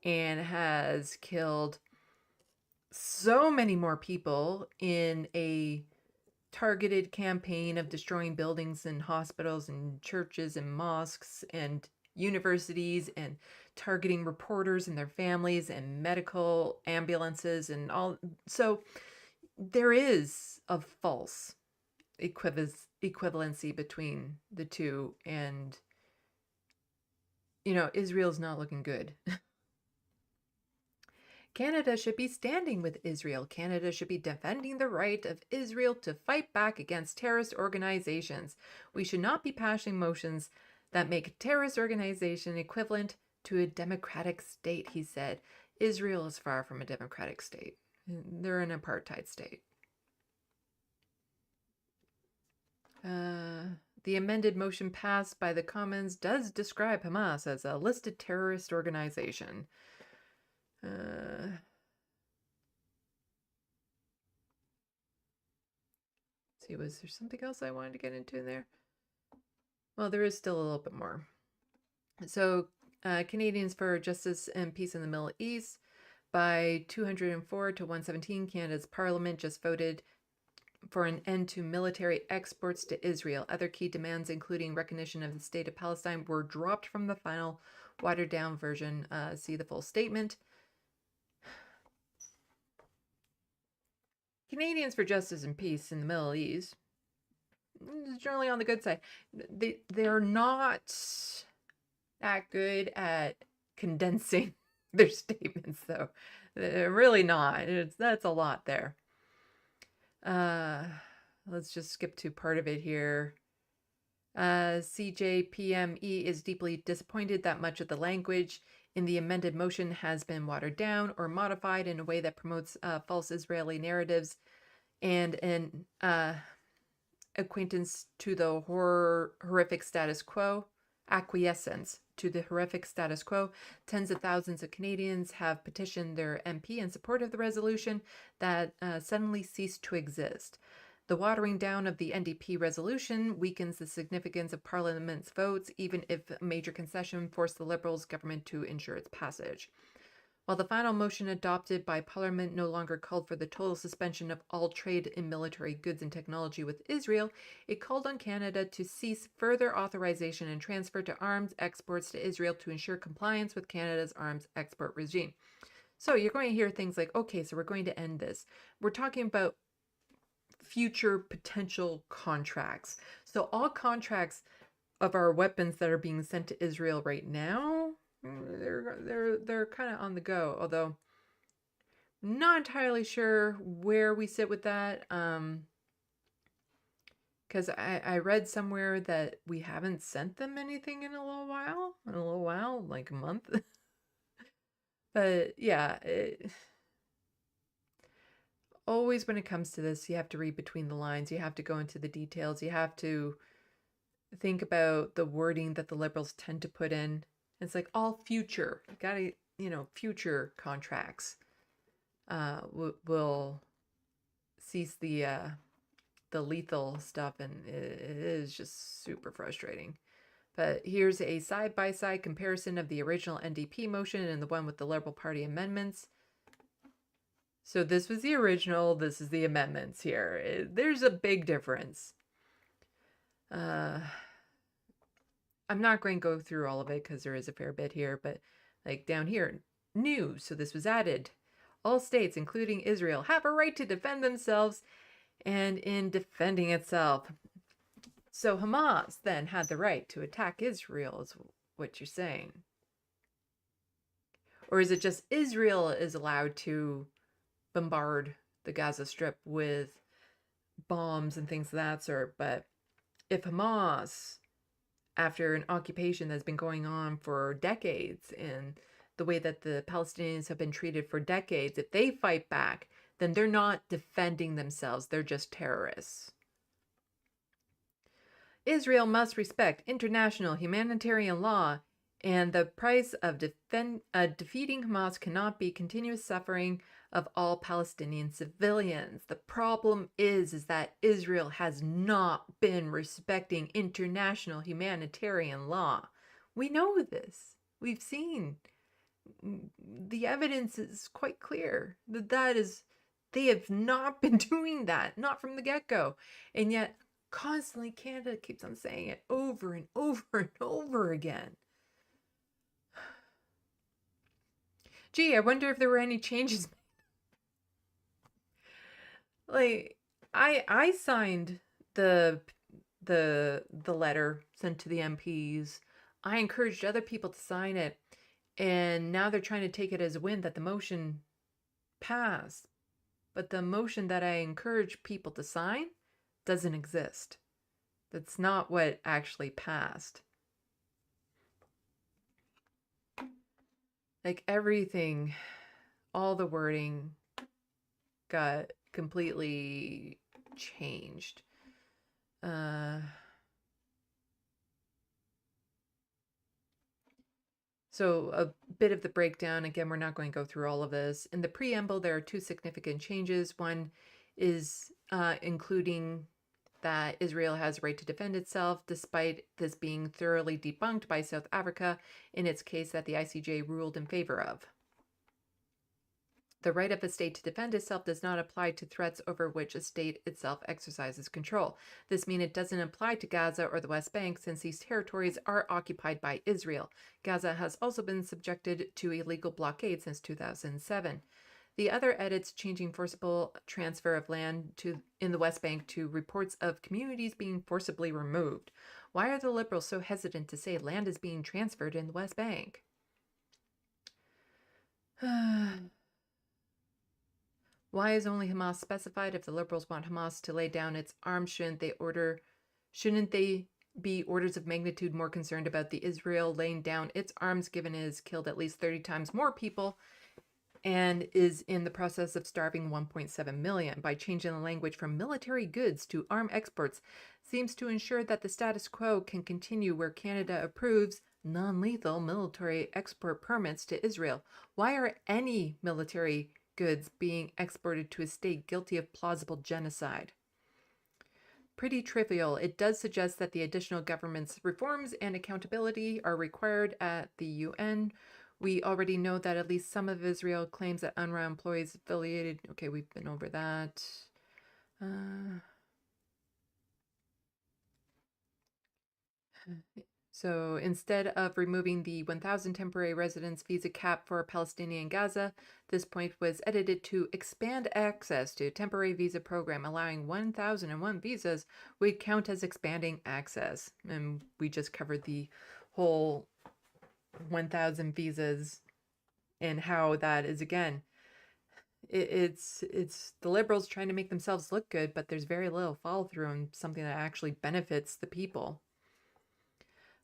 and has killed so many more people in a targeted campaign of destroying buildings and hospitals and churches and mosques and universities and targeting reporters and their families and medical ambulances and all. So there is a false equivalency between the two, and Israel's not looking good. Canada should be standing with Israel. Canada should be defending the right of Israel to fight back against terrorist organizations. We should not be passing motions that make a terrorist organization equivalent to a democratic state, he said. Israel is far from a democratic state. They're an apartheid state. The amended motion passed by the Commons does describe Hamas as a listed terrorist organization. See, was there something else I wanted to get into there? Well, there is still a little bit more. So, Canadians for Justice and Peace in the Middle East, by 204 to 117, Canada's Parliament just voted for an end to military exports to Israel. Other key demands, including recognition of the State of Palestine, were dropped from the final watered-down version. See the full statement. Canadians for Justice and Peace in the Middle East is generally on the good side. They're not that good at condensing their statements, though. They're really not. That's a lot there. Let's just skip to part of it here. CJPME is deeply disappointed that much of the language in the amended motion has been watered down or modified in a way that promotes false Israeli narratives and an acquiescence to the horrific status quo. Tens of thousands of Canadians have petitioned their MP in support of the resolution that suddenly ceased to exist. The watering down of the NDP resolution weakens the significance of Parliament's votes, even if a major concession forced the Liberals government to ensure its passage. While the final motion adopted by Parliament no longer called for the total suspension of all trade in military goods and technology with Israel, it called on Canada to cease further authorization and transfer to arms exports to Israel to ensure compliance with Canada's arms export regime. So you're going to hear things like, okay, so we're going to end this. We're talking about future potential contracts. So all contracts of our weapons that are being sent to Israel right now, they're kind of on the go, although not entirely sure where we sit with that. Because I read somewhere that we haven't sent them anything in a little while, like a month. But yeah, always when it comes to this, you have to read between the lines. You have to go into the details. You have to think about the wording that the Liberals tend to put in. It's like all future, you gotta, future contracts will cease the lethal stuff, and it is just super frustrating. But here's a side-by-side comparison of the original NDP motion and the one with the Liberal Party amendments. So this was the original, this is the amendments here. There's a big difference. I'm not going to go through all of it because there is a fair bit here, but like down here, new. So this was added. All states, including Israel, have a right to defend themselves and in defending itself. So Hamas then had the right to attack Israel, is what you're saying. Or is it just Israel is allowed to bombard the Gaza Strip with bombs and things of that sort? But if Hamas, after an occupation that's been going on for decades and the way that the Palestinians have been treated for decades, if they fight back, then they're not defending themselves. They're just terrorists. Israel must respect international humanitarian law, and the price of defeating Hamas cannot be continuous suffering of all Palestinian civilians. The problem is that Israel has not been respecting international humanitarian law. We know this. We've seen. The evidence is quite clear that they have not been doing that, not from the get-go. And yet, constantly, Canada keeps on saying it over and over and over again. Gee, I wonder if there were any changes. Like, I signed the letter sent to the MPs. I encouraged other people to sign it, and now they're trying to take it as a win that the motion passed. But the motion that I encouraged people to sign doesn't exist. That's not what actually passed. Like everything, all the wording got completely changed. So a bit of the breakdown. Again, we're not going to go through all of this. In the preamble, there are two significant changes. One is including that Israel has a right to defend itself, despite this being thoroughly debunked by South Africa in its case that the ICJ ruled in favor of. The right of a state to defend itself does not apply to threats over which a state itself exercises control. This means it doesn't apply to Gaza or the West Bank, since these territories are occupied by Israel. Gaza has also been subjected to illegal blockade since 2007. The other edits changing forcible transfer of land in the West Bank to reports of communities being forcibly removed. Why are the Liberals so hesitant to say land is being transferred in the West Bank? Why is only Hamas specified? If the Liberals want Hamas to lay down its arms, shouldn't they be orders of magnitude more concerned about the Israel laying down its arms, given it has killed at least 30 times more people and is in the process of starving 1.7 million? By changing the language from military goods to arm exports seems to ensure that the status quo can continue, where Canada approves non-lethal military export permits to Israel. Why are any military goods being exported to a state guilty of plausible genocide? Pretty trivial. It does suggest that the additional government's reforms and accountability are required at the UN. We already know that at least some of Israel claims that UNRWA employees affiliated. Okay, we've been over that. So instead of removing the 1,000 temporary residence visa cap for Palestinian Gaza, this point was edited to expand access to temporary visa program, allowing 1,001 visas would count as expanding access. And we just covered the whole 1,000 visas and how that is, again, it's the Liberals trying to make themselves look good, but there's very little follow through on something that actually benefits the people.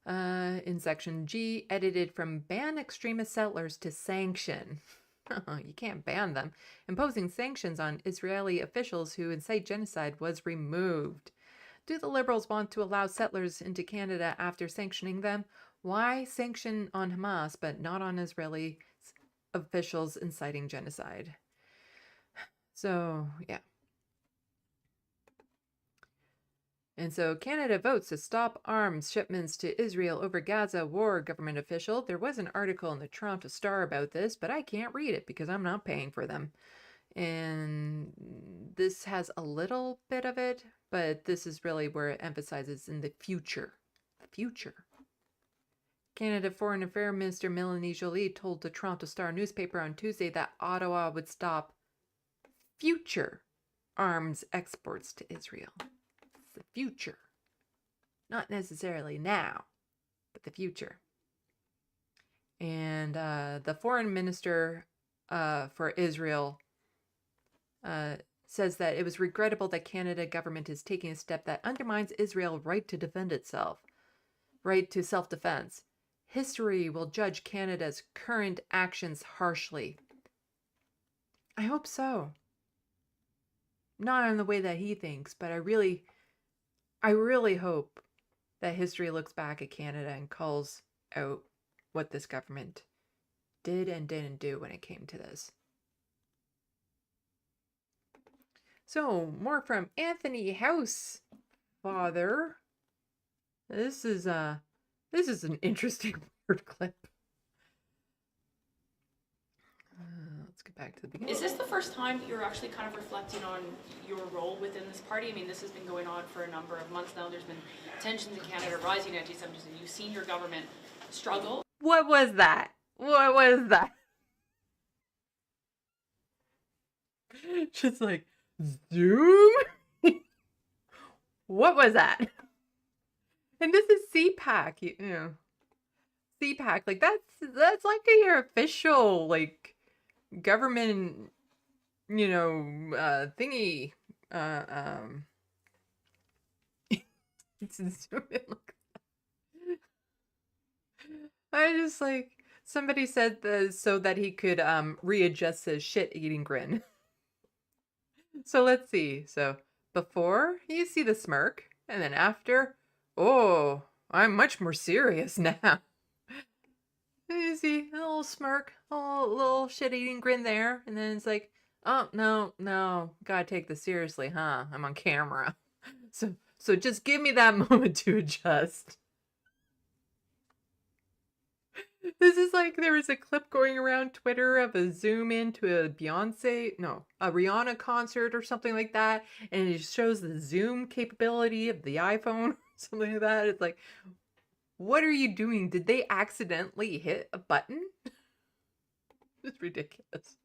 In section G, edited from ban extremist settlers to sanction. You can't ban them. Imposing sanctions on Israeli officials who incite genocide was removed. Do the Liberals want to allow settlers into Canada after sanctioning them? Why sanction on Hamas but not on Israeli officials inciting genocide? So, yeah. And so Canada votes to stop arms shipments to Israel over Gaza war, government official. There was an article in the Toronto Star about this, but I can't read it because I'm not paying for them. And this has a little bit of it, but this is really where it emphasizes in the future. The future. Canada Foreign Affairs Minister Melanie Joly told the Toronto Star newspaper on Tuesday that Ottawa would stop future arms exports to Israel. It's the future. Not necessarily now, but the future. And the foreign minister for Israel says that it was regrettable that Canada government is taking a step that undermines Israel's right to defend itself, right to self-defense. History will judge Canada's current actions harshly. I hope so. Not in the way that he thinks, but I really hope that history looks back at Canada and calls out what this government did and didn't do when it came to this. So, more from Anthony House, father. This is an interesting word clip. Let's get back to the beginning. Is this the first time that you're actually kind of reflecting on your role within this party? I mean, this has been going on for a number of months now. There's been tensions in Canada, rising anti-Semitism. You've seen your government struggle. What was that? What was that? Just like, Zoom? What was that? And this is CPAC, you know. CPAC, like that's like your official, like, government, you know, thingy. It's Zoom in like that. I just like, somebody said this so that he could readjust his shit-eating grin. So let's see. So before, you see the smirk, and then after, oh, I'm much more serious now. And you see a little smirk, a little shit-eating grin there, and then it's like, oh, no, gotta take this seriously, huh? I'm on camera. So just give me that moment to adjust. This is like, there was a clip going around Twitter of a zoom into a Rihanna concert or something like that, and it shows the zoom capability of the iPhone, something like that. It's like, what are you doing? Did they accidentally hit a button? It's ridiculous.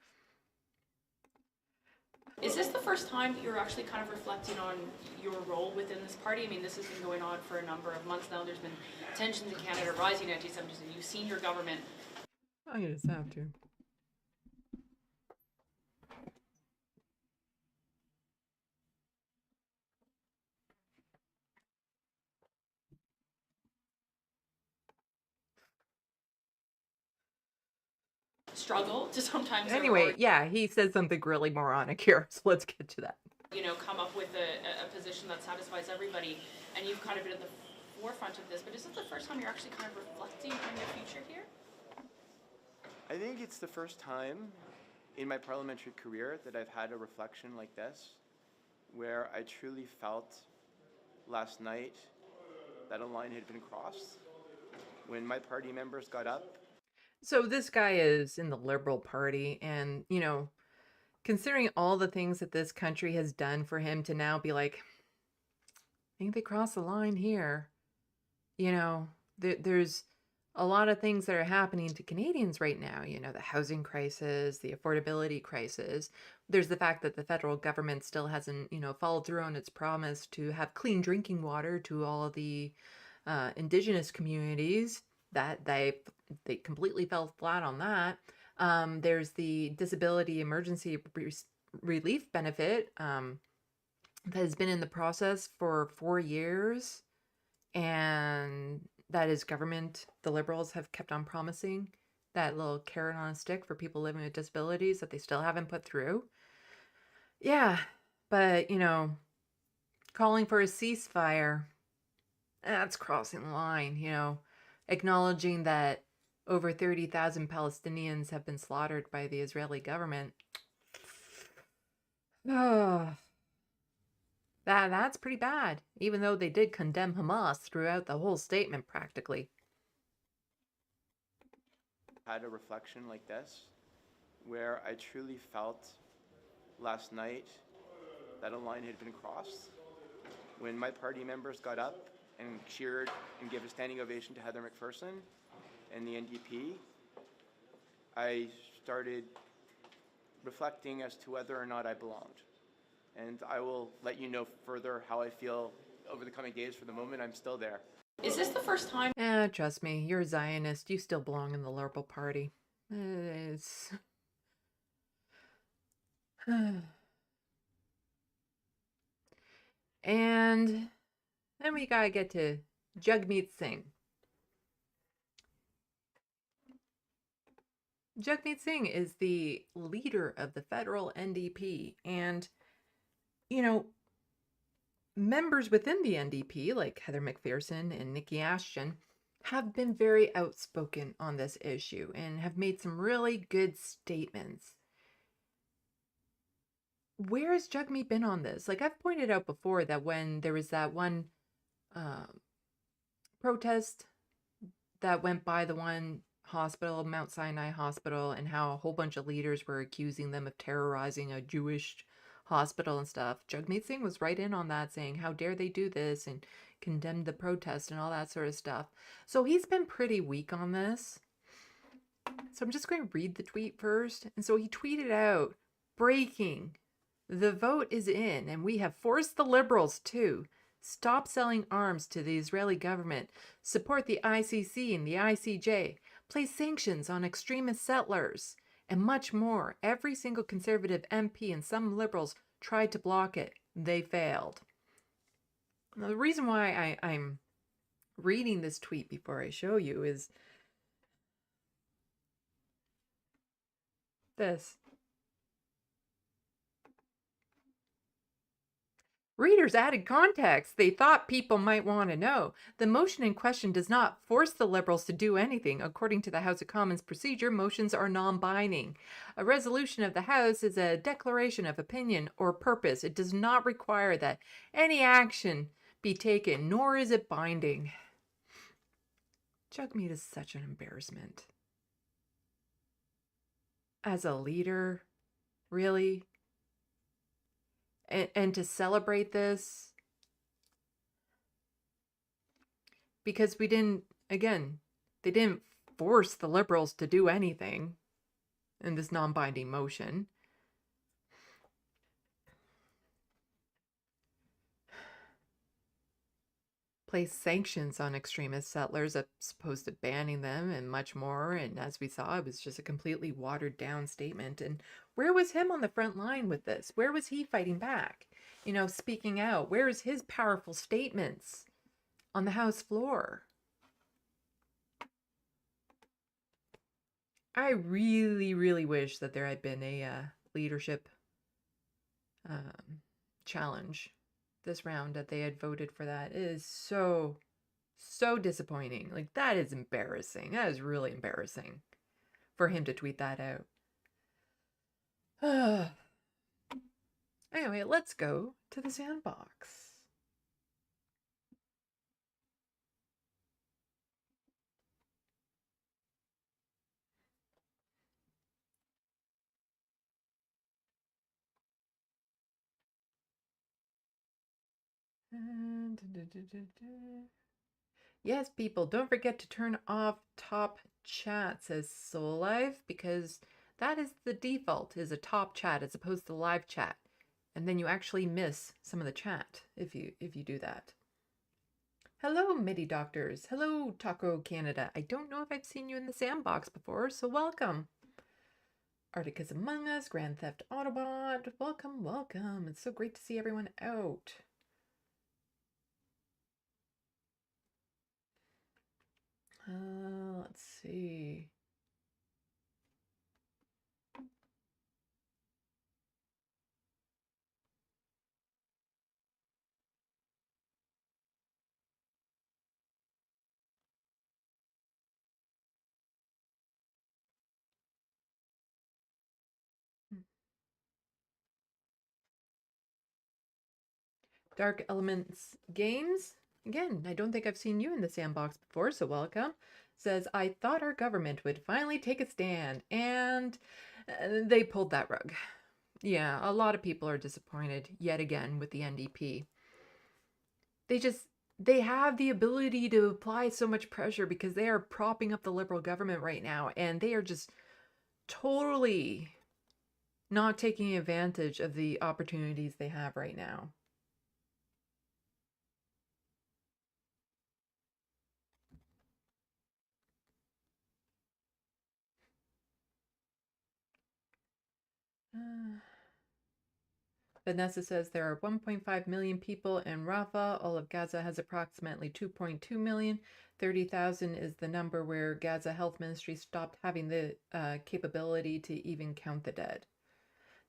Is this the first time that you're actually kind of reflecting on your role within this party? I mean, this has been going on for a number of months now. There's been tensions in Canada, rising anti-Semitism. You've seen your government. I just have to. Struggle to sometimes. Anyway, yeah, he said something really moronic here, so let's get to that. You know, come up with a position that satisfies everybody, and you've kind of been at the forefront of this. But is it the first time you're actually kind of reflecting on your future here? I think it's the first time in my parliamentary career that I've had a reflection like this, where I truly felt last night that a line had been crossed when my party members got up. So this guy is in the Liberal Party, and, you know, considering all the things that this country has done for him to now be like, I think they crossed the line here. You know, there's a lot of things that are happening to Canadians right now. You know, the housing crisis, the affordability crisis. There's the fact that the federal government still hasn't, you know, followed through on its promise to have clean drinking water to all of the Indigenous communities. That they completely fell flat on that. There's the disability emergency relief benefit that has been in the process for 4 years, and that is government, the Liberals have kept on promising that little carrot on a stick for people living with disabilities that they still haven't put through. Yeah, but, you know, calling for a ceasefire, that's crossing the line, you know. Acknowledging that over 30,000 Palestinians have been slaughtered by the Israeli government. Oh, that's pretty bad, even though they did condemn Hamas throughout the whole statement practically. I had a reflection like this, where I truly felt last night that a line had been crossed. When my party members got up and cheered and gave a standing ovation to Heather McPherson and the NDP, I started reflecting as to whether or not I belonged. And I will let you know further how I feel over the coming days. For the moment, I'm still there. Is this the first time? Trust me, you're a Zionist. You still belong in the Liberal Party. It's... And then we gotta get to Jagmeet Singh. Jagmeet Singh is the leader of the federal NDP, and, you know, members within the NDP, like Heather McPherson and Nikki Ashton, have been very outspoken on this issue and have made some really good statements. Where has Jagmeet been on this? Like, I've pointed out before that when there was that one protest that went by the one hospital, Mount Sinai Hospital, and how a whole bunch of leaders were accusing them of terrorizing a Jewish hospital and stuff, Jagmeet Singh was right in on that, saying, how dare they do this, and condemned the protest and all that sort of stuff. So he's been pretty weak on this. So I'm just going to read the tweet first. And so he tweeted out, breaking: the vote is in, and we have forced the Liberals to stop selling arms to the Israeli government, support the ICC and the ICJ, place sanctions on extremist settlers, and much more. Every single Conservative MP and some Liberals tried to block it. They failed. Now, the reason why I'm reading this tweet before I show you is this. Readers added context they thought people might want to know. The motion in question does not force the Liberals to do anything. According to the House of Commons procedure, motions are non-binding. A resolution of the House is a declaration of opinion or purpose. It does not require that any action be taken, nor is it binding. Jagmeet is such an embarrassment. As a leader, really? And to celebrate this, because we didn't, again, they didn't force the Liberals to do anything in this non-binding motion. Place sanctions on extremist settlers as opposed to banning them and much more. And as we saw, it was just a completely watered down statement. And where was him on the front line with this? Where was he fighting back? You know, speaking out. Where is his powerful statements on the House floor? I really, really wish that there had been a leadership challenge this round, that they had voted for that. It is so disappointing. Like, that is embarrassing. That is really embarrassing for him to tweet that out. Anyway, let's go to the Sandbox. Yes, people, don't forget to turn off top chat, says Soul Life, because that is the default, is a top chat as opposed to live chat. And then you actually miss some of the chat if you do that. Hello, MIDI Doctors. Hello, Taco Canada. I don't know if I've seen you in the Sandbox before, so welcome. Arcticus Among Us, Grand Theft Autobot. Welcome, welcome. It's so great to see everyone out. Let's see. Dark Elements Games. Again, I don't think I've seen you in the Sandbox before, so welcome. Says, I thought our government would finally take a stand, and they pulled that rug. Yeah, a lot of people are disappointed yet again with the NDP. They have the ability to apply so much pressure because they are propping up the Liberal government right now, and they are just totally not taking advantage of the opportunities they have right now. Vanessa says there are 1.5 million people in Rafah. All of Gaza has approximately 2.2 million. 30,000 is the number where Gaza Health Ministry stopped having the capability to even count the dead.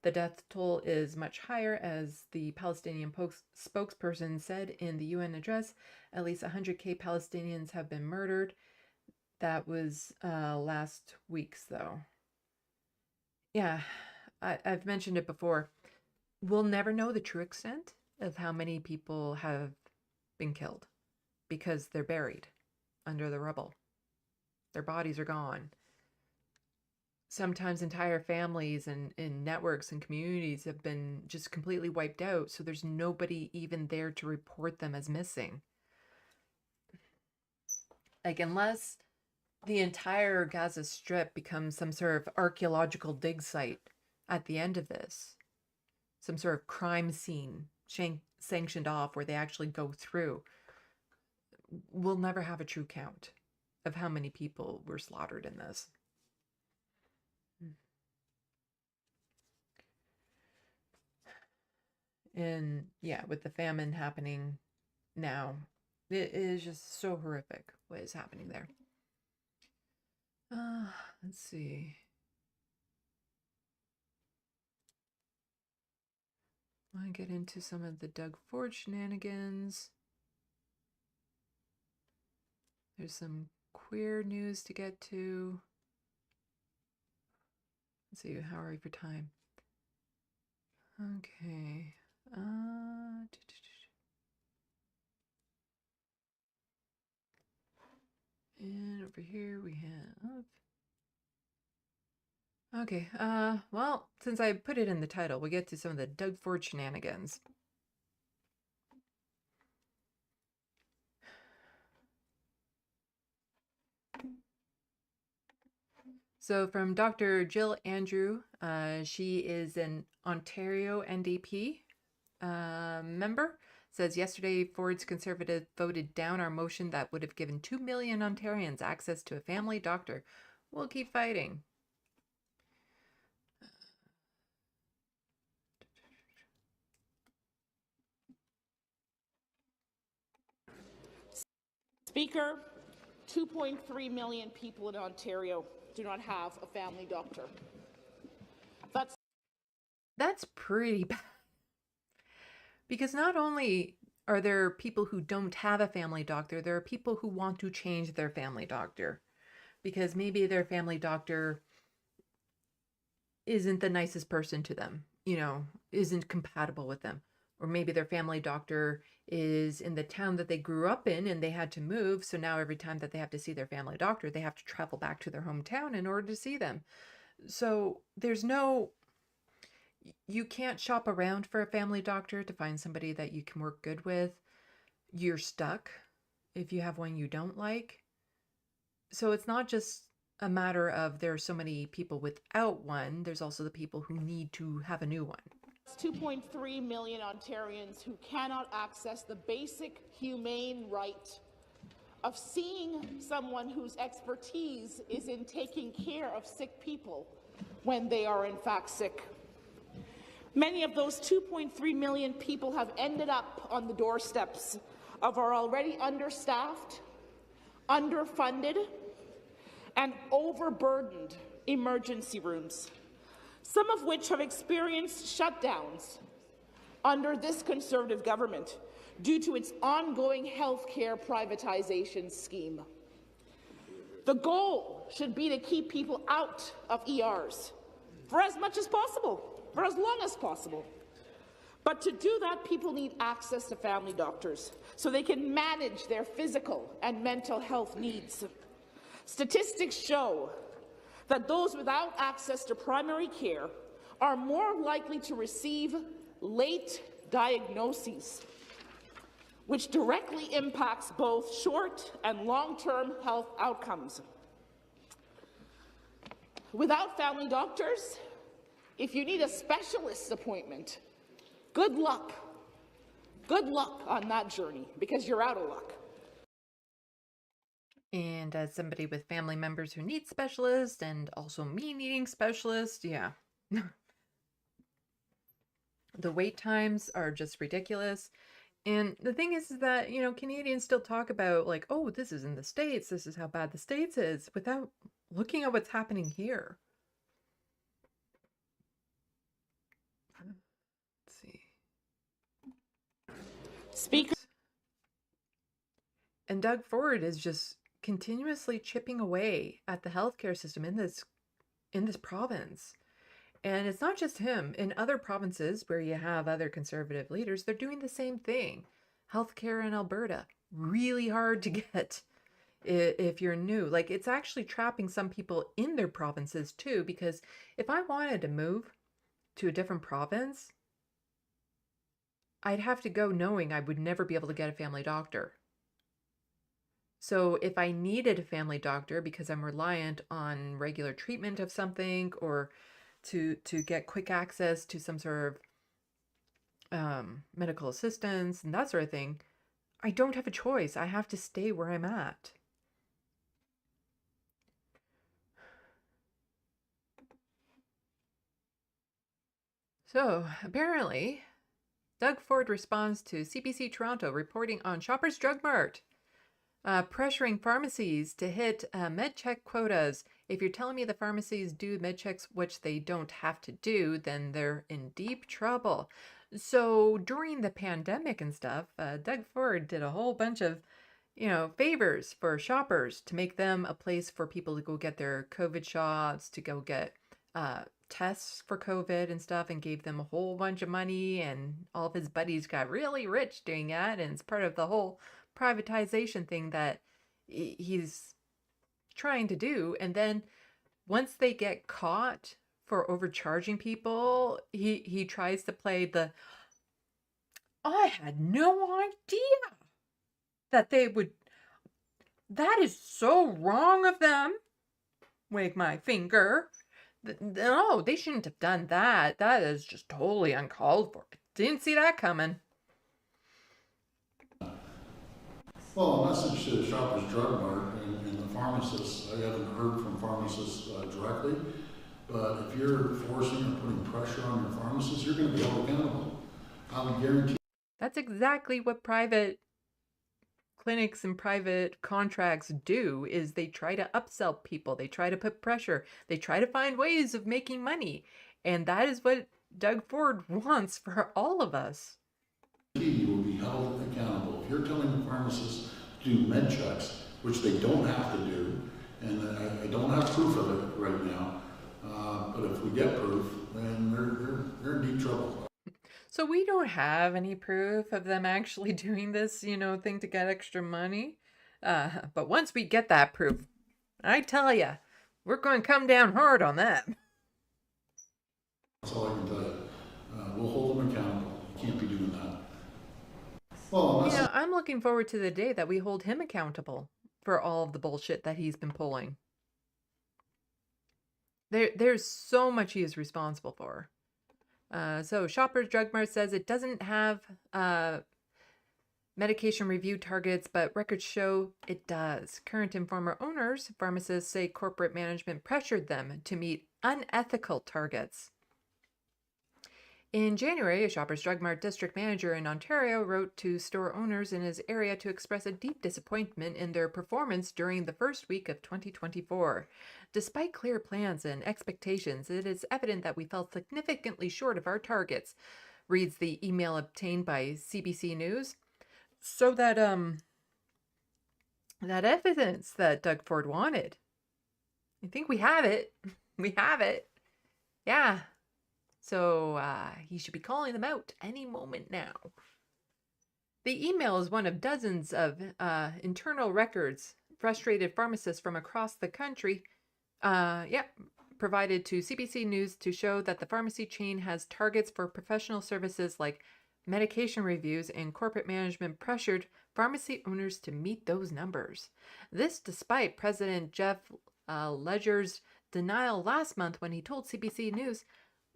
The death toll is much higher, as the Palestinian spokesperson said in the UN address. At least 100,000 Palestinians have been murdered. That was last week's, though. Yeah, I've mentioned it before. We'll never know the true extent of how many people have been killed because they're buried under the rubble. Their bodies are gone. Sometimes entire families and networks and communities have been just completely wiped out, so there's nobody even there to report them as missing. Like, unless the entire Gaza Strip becomes some sort of archaeological dig site at the end of this, some sort of crime scene sanctioned off where they actually go through, we'll never have a true count of how many people were slaughtered in this. And yeah, with the famine happening now, it is just so horrific what is happening there. Let's see. I get into some of the Doug Ford shenanigans. There's some queer news to get to. Let's see, how are we for time? Okay. And over here we have... Okay, well, since I put it in the title, we'll get to some of the Doug Ford shenanigans. So from Dr. Jill Andrew, she is an Ontario NDP member, says yesterday Ford's Conservative voted down our motion that would have given 2 million Ontarians access to a family doctor. We'll keep fighting. Speaker, 2.3 million people in Ontario do not have a family doctor. That's pretty bad. Because not only are there people who don't have a family doctor, there are people who want to change their family doctor. Because maybe their family doctor isn't the nicest person to them, you know, isn't compatible with them. Or maybe their family doctor is in the town that they grew up in and they had to move. So now every time that they have to see their family doctor, they have to travel back to their hometown in order to see them. So there's no, you can't shop around for a family doctor to find somebody that you can work good with. You're stuck if you have one you don't like. So it's not just a matter of there are so many people without one. There's also the people who need to have a new one. 2.3 million Ontarians who cannot access the basic humane right of seeing someone whose expertise is in taking care of sick people when they are in fact sick. Many of those 2.3 million people have ended up on the doorsteps of our already understaffed, underfunded, and overburdened emergency rooms, some of which have experienced shutdowns under this Conservative government due to its ongoing healthcare privatization scheme. The goal should be to keep people out of ERs for as much as possible, for as long as possible. But to do that, people need access to family doctors so they can manage their physical and mental health needs. Statistics show that those without access to primary care are more likely to receive late diagnoses, which directly impacts both short and long-term health outcomes. Without family doctors, if you need a specialist appointment, good luck. Good luck on that journey, because you're out of luck. And as somebody with family members who need specialists, and also me needing specialists, yeah. The wait times are just ridiculous. And the thing is that, you know, Canadians still talk about like, oh, this is in the States, this is how bad the States is, without looking at what's happening here. Let's see. Speaker. And Doug Ford is just continuously chipping away at the healthcare system in this province. And it's not just him. In other provinces where you have other conservative leaders, they're doing the same thing. Healthcare in Alberta, really hard to get if you're new. Like, it's actually trapping some people in their provinces too, because if I wanted to move to a different province, I'd have to go knowing I would never be able to get a family doctor. So if I needed a family doctor because I'm reliant on regular treatment of something, or to get quick access to some sort of medical assistance and that sort of thing, I don't have a choice. I have to stay where I'm at. So apparently, Doug Ford responds to CBC Toronto reporting on Shoppers Drug Mart pressuring pharmacies to hit MedCheck quotas. If you're telling me the pharmacies do MedChecks, which they don't have to do, then they're in deep trouble. So during the pandemic and stuff, Doug Ford did a whole bunch of, you know, favors for shoppers to make them a place for people to go get their COVID shots, to go get tests for COVID and stuff, and gave them a whole bunch of money, and all of his buddies got really rich doing that, and it's part of the whole privatization thing that he's trying to do. And then once they get caught for overcharging people, he tries to play the, I had no idea that they would, that is so wrong of them, wag my finger. No, they shouldn't have done that. That is just totally uncalled for. Didn't see that coming. Well, a message to Shoppers Drug Mart and the pharmacists. I haven't heard from pharmacists directly, but if you're forcing or putting pressure on your pharmacists, you're going to be held accountable. I would guarantee. That's exactly what private clinics and private contracts do, is they try to upsell people. They try to put pressure. They try to find ways of making money. And that is what Doug Ford wants for all of us. You will be held accountable. If you're telling the pharmacists to do med checks, which they don't have to do, and I don't have proof of it right now, but if we get proof, then they're in deep trouble. So we don't have any proof of them actually doing this, you know, thing to get extra money. But once we get that proof, I tell you, we're going to come down hard on that. That's all I can tell you. We'll hold them accountable. You can't be doing that. Well, you know, I'm looking forward to the day that we hold him accountable for all of the bullshit that he's been pulling. There's so much he is responsible for. So Shoppers Drug Mart says it doesn't have medication review targets, but records show it does. Current and former owners, pharmacists say corporate management pressured them to meet unethical targets. In January, a Shoppers Drug Mart district manager in Ontario wrote to store owners in his area to express a deep disappointment in their performance during the first week of 2024. Despite clear plans and expectations, it is evident that we fell significantly short of our targets, reads the email obtained by CBC News. So that evidence that Doug Ford wanted, I think we have it. We have it. Yeah. So he should be calling them out any moment now. The email is one of dozens of internal records frustrated pharmacists from across the country provided to CBC News to show that the pharmacy chain has targets for professional services like medication reviews, and corporate management pressured pharmacy owners to meet those numbers. This despite President Jeff Ledger's denial last month when he told CBC News,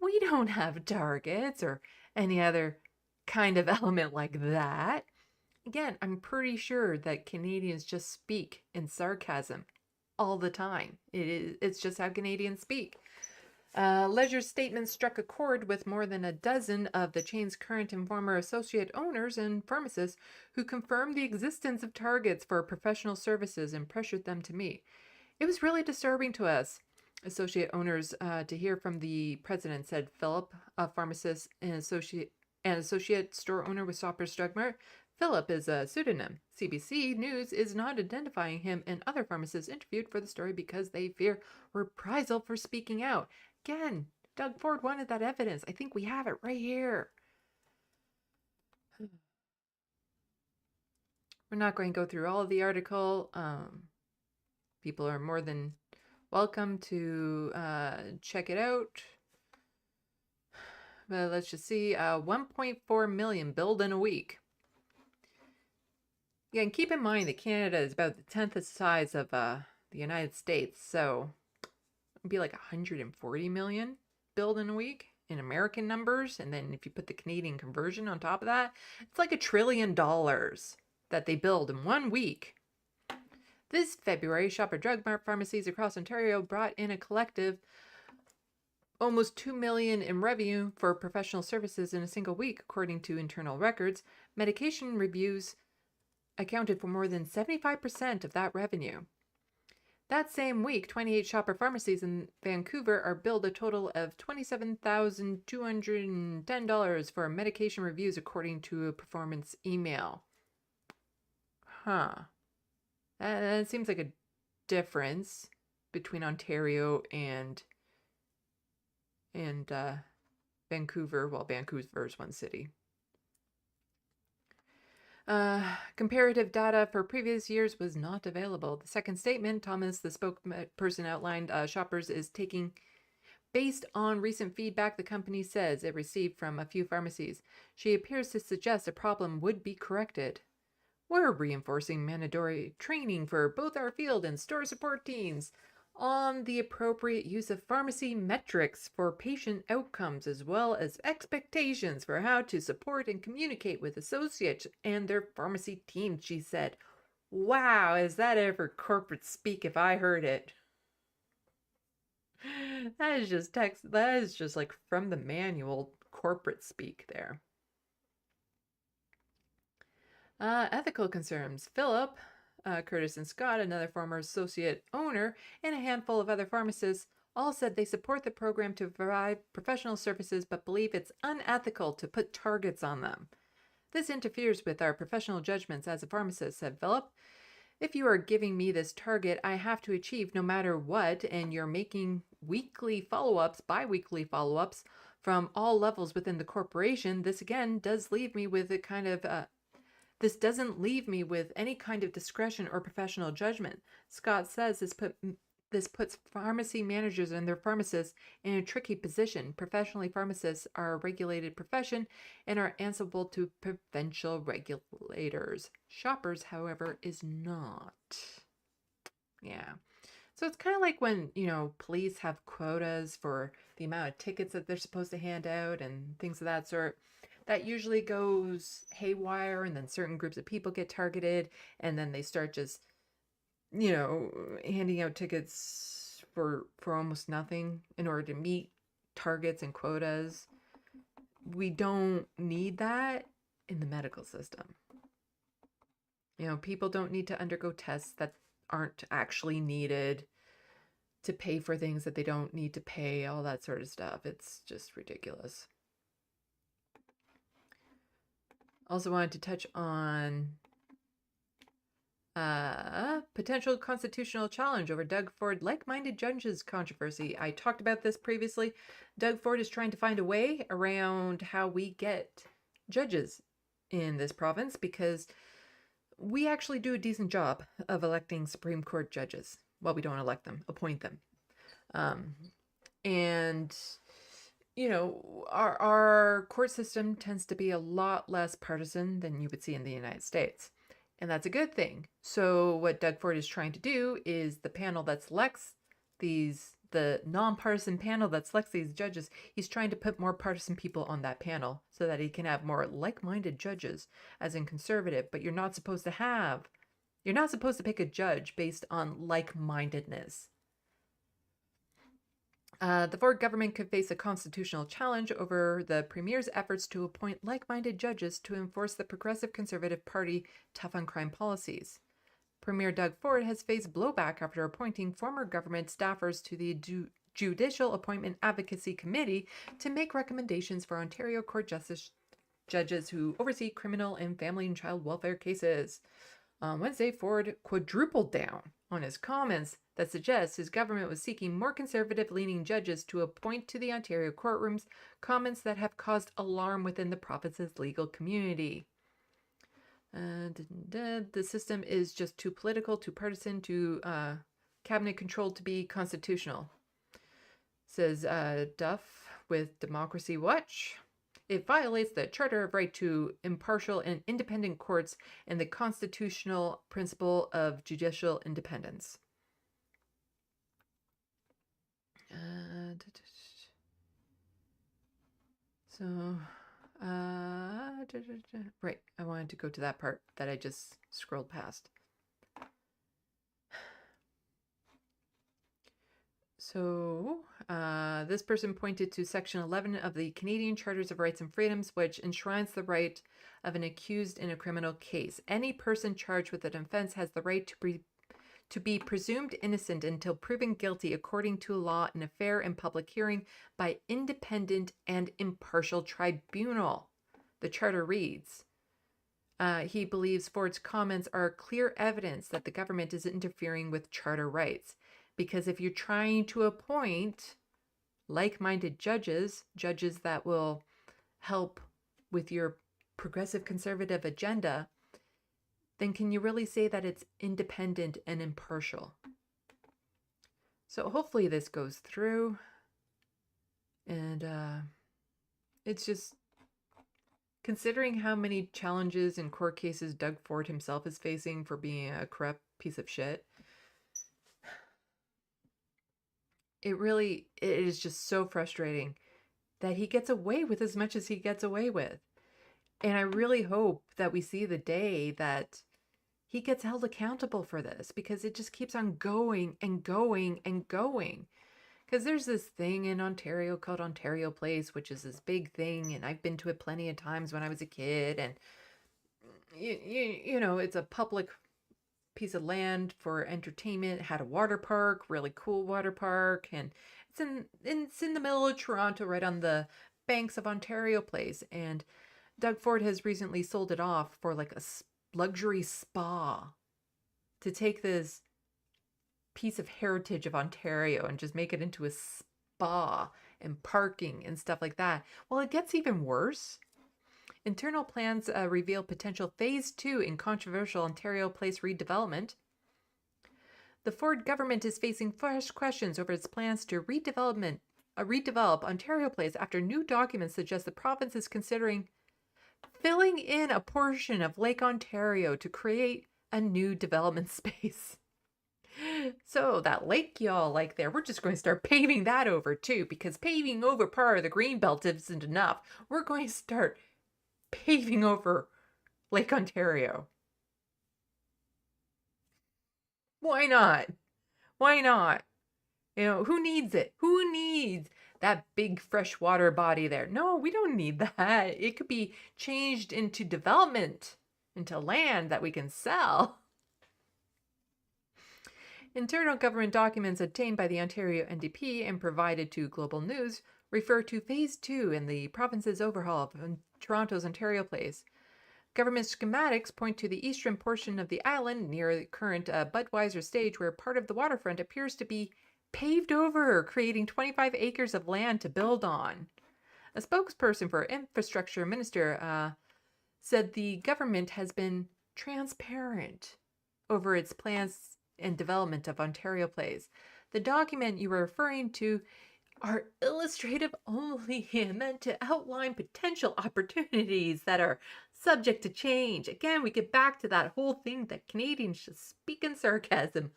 "We don't have targets," or any other kind of element like that. Again, I'm pretty sure that Canadians just speak in sarcasm all the time. It's just how Canadians speak. Ledger's statement struck a chord with more than a dozen of the chain's current and former associate owners and pharmacists who confirmed the existence of targets for professional services and pressured them to meet. It was really disturbing to us, associate owners, to hear from the president, said Philip, a pharmacist and associate store owner with Shoppers Drug Mart. Philip is a pseudonym. CBC News is not identifying him and other pharmacists interviewed for the story because they fear reprisal for speaking out. Again, Doug Ford wanted that evidence. I think we have it right here. We're not going to go through all of the article. People are more than welcome to check it out. But let's just see. 1.4 million billed in a week. Yeah, and keep in mind that Canada is about the 10th the size of the United States, so it'd be like 140 million billed in a week in American numbers, and then if you put the Canadian conversion on top of that, it's like $1 trillion that they billed in 1 week. This February, Shoppers Drug Mart pharmacies across Ontario brought in a collective almost $2 million in revenue for professional services in a single week, according to internal records. Medication reviews accounted for more than 75% of that revenue. That same week, 28 Shopper pharmacies in Vancouver are billed a total of $27,210 for medication reviews, according to a performance email. That seems like a difference between Ontario and Vancouver. Well, Vancouver is one city. Comparative data for previous years was not available. The second statement, Thomas, the spokesperson, outlined Shoppers is taking based on recent feedback the company says it received from a few pharmacies. She appears to suggest a problem would be corrected. We're reinforcing mandatory training for both our field and store support teams on the appropriate use of pharmacy metrics for patient outcomes, as well as expectations for how to support and communicate with associates and their pharmacy teams, she said. Wow, is that ever corporate speak if I heard it? That is just text. That is just like from the manual corporate speak there. Ethical concerns. Philip, Curtis and Scott, another former associate owner, and a handful of other pharmacists all said they support the program to provide professional services but believe it's unethical to put targets on them. This interferes with our professional judgments as a pharmacist, said Philip. If you are giving me this target I have to achieve no matter what, and you're making weekly follow-ups, bi-weekly follow-ups from all levels within the corporation, this again does leave me with a kind of this doesn't leave me with any kind of discretion or professional judgment. Scott says this puts pharmacy managers and their pharmacists in a tricky position. Professionally, pharmacists are a regulated profession and are answerable to provincial regulators. Shoppers, however, is not. Yeah. So it's kind of like when, police have quotas for the amount of tickets that they're supposed to hand out and things of that sort. That usually goes haywire, and then certain groups of people get targeted, and then they start just, handing out tickets for almost nothing in order to meet targets and quotas. We don't need that in the medical system. People don't need to undergo tests that aren't actually needed, to pay for things that they don't need to pay, all that sort of stuff. It's just ridiculous. Also wanted to touch on potential constitutional challenge over Doug Ford like-minded judges controversy. I talked about this previously. Doug Ford is trying to find a way around how we get judges in this province because we actually do a decent job of electing Supreme Court judges. Well, we don't elect them, appoint them. And, our court system tends to be a lot less partisan than you would see in the United States. And that's a good thing. So what Doug Ford is trying to do is the panel that selects the nonpartisan panel that selects these judges, he's trying to put more partisan people on that panel so that he can have more like-minded judges, as in conservative. But you're not supposed to pick a judge based on like-mindedness. The Ford government could face a constitutional challenge over the Premier's efforts to appoint like-minded judges to enforce the Progressive Conservative Party tough-on-crime policies. Premier Doug Ford has faced blowback after appointing former government staffers to the Judicial Appointment Advocacy Committee to make recommendations for Ontario Court Justice judges who oversee criminal and family and child welfare cases. On Wednesday, Ford quadrupled down on his comments that suggest his government was seeking more conservative-leaning judges to appoint to the Ontario courtrooms, comments that have caused alarm within the province's legal community. The system is just too political, too partisan, too cabinet-controlled to be constitutional, says Duff with Democracy Watch. It violates the Charter of Right to Impartial and Independent Courts and the constitutional principle of judicial independence. Right, I wanted to go to that part that I just scrolled past. So, this person pointed to Section 11 of the Canadian Charters of Rights and Freedoms, which enshrines the right of an accused in a criminal case. Any person charged with an offense has the right to be presumed innocent until proven guilty according to law in a fair and public hearing by independent and impartial tribunal. The charter reads, he believes Ford's comments are clear evidence that the government is interfering with charter rights. Because if you're trying to appoint like-minded judges that will help with your progressive conservative agenda, then can you really say that it's independent and impartial? So hopefully this goes through. And it's just, considering how many challenges and court cases Doug Ford himself is facing for being a corrupt piece of shit, it is just so frustrating that he gets away with as much as he gets away with. And I really hope that we see the day that he gets held accountable for this, because it just keeps on going and going and going. Because there's this thing in Ontario called Ontario Place, which is this big thing, and I've been to it plenty of times when I was a kid, and you know, it's a public piece of land for entertainment. It had a water park, really cool water park, and it's in the middle of Toronto, right on the banks of Ontario Place. And Doug Ford has recently sold it off for like a luxury spa, to take this piece of heritage of Ontario and just make it into a spa and parking and stuff like that. Well, it gets even worse. Internal plans reveal potential Phase 2 in controversial Ontario Place redevelopment. The Ford government is facing fresh questions over its plans to redevelop Ontario Place after new documents suggest the province is considering filling in a portion of Lake Ontario to create a new development space. So that lake y'all like there, we're just going to start paving that over too, because paving over part of the Greenbelt isn't enough. We're going to start paving over Lake Ontario. Why not? Why not? You know, who needs it? Who needs that big freshwater body there? No, we don't need that. It could be changed into development, into land that we can sell. Internal government documents obtained by the Ontario NDP and provided to Global News refer to Phase 2 in the province's overhaul of Toronto's Ontario Place. Government schematics point to the eastern portion of the island near the current Budweiser stage, where part of the waterfront appears to be paved over, creating 25 acres of land to build on. A spokesperson for Infrastructure Minister said the government has been transparent over its plans and development of Ontario Place. The document you were referring to are illustrative only and meant to outline potential opportunities that are subject to change. Again, we get back to that whole thing that Canadians just speak in sarcasm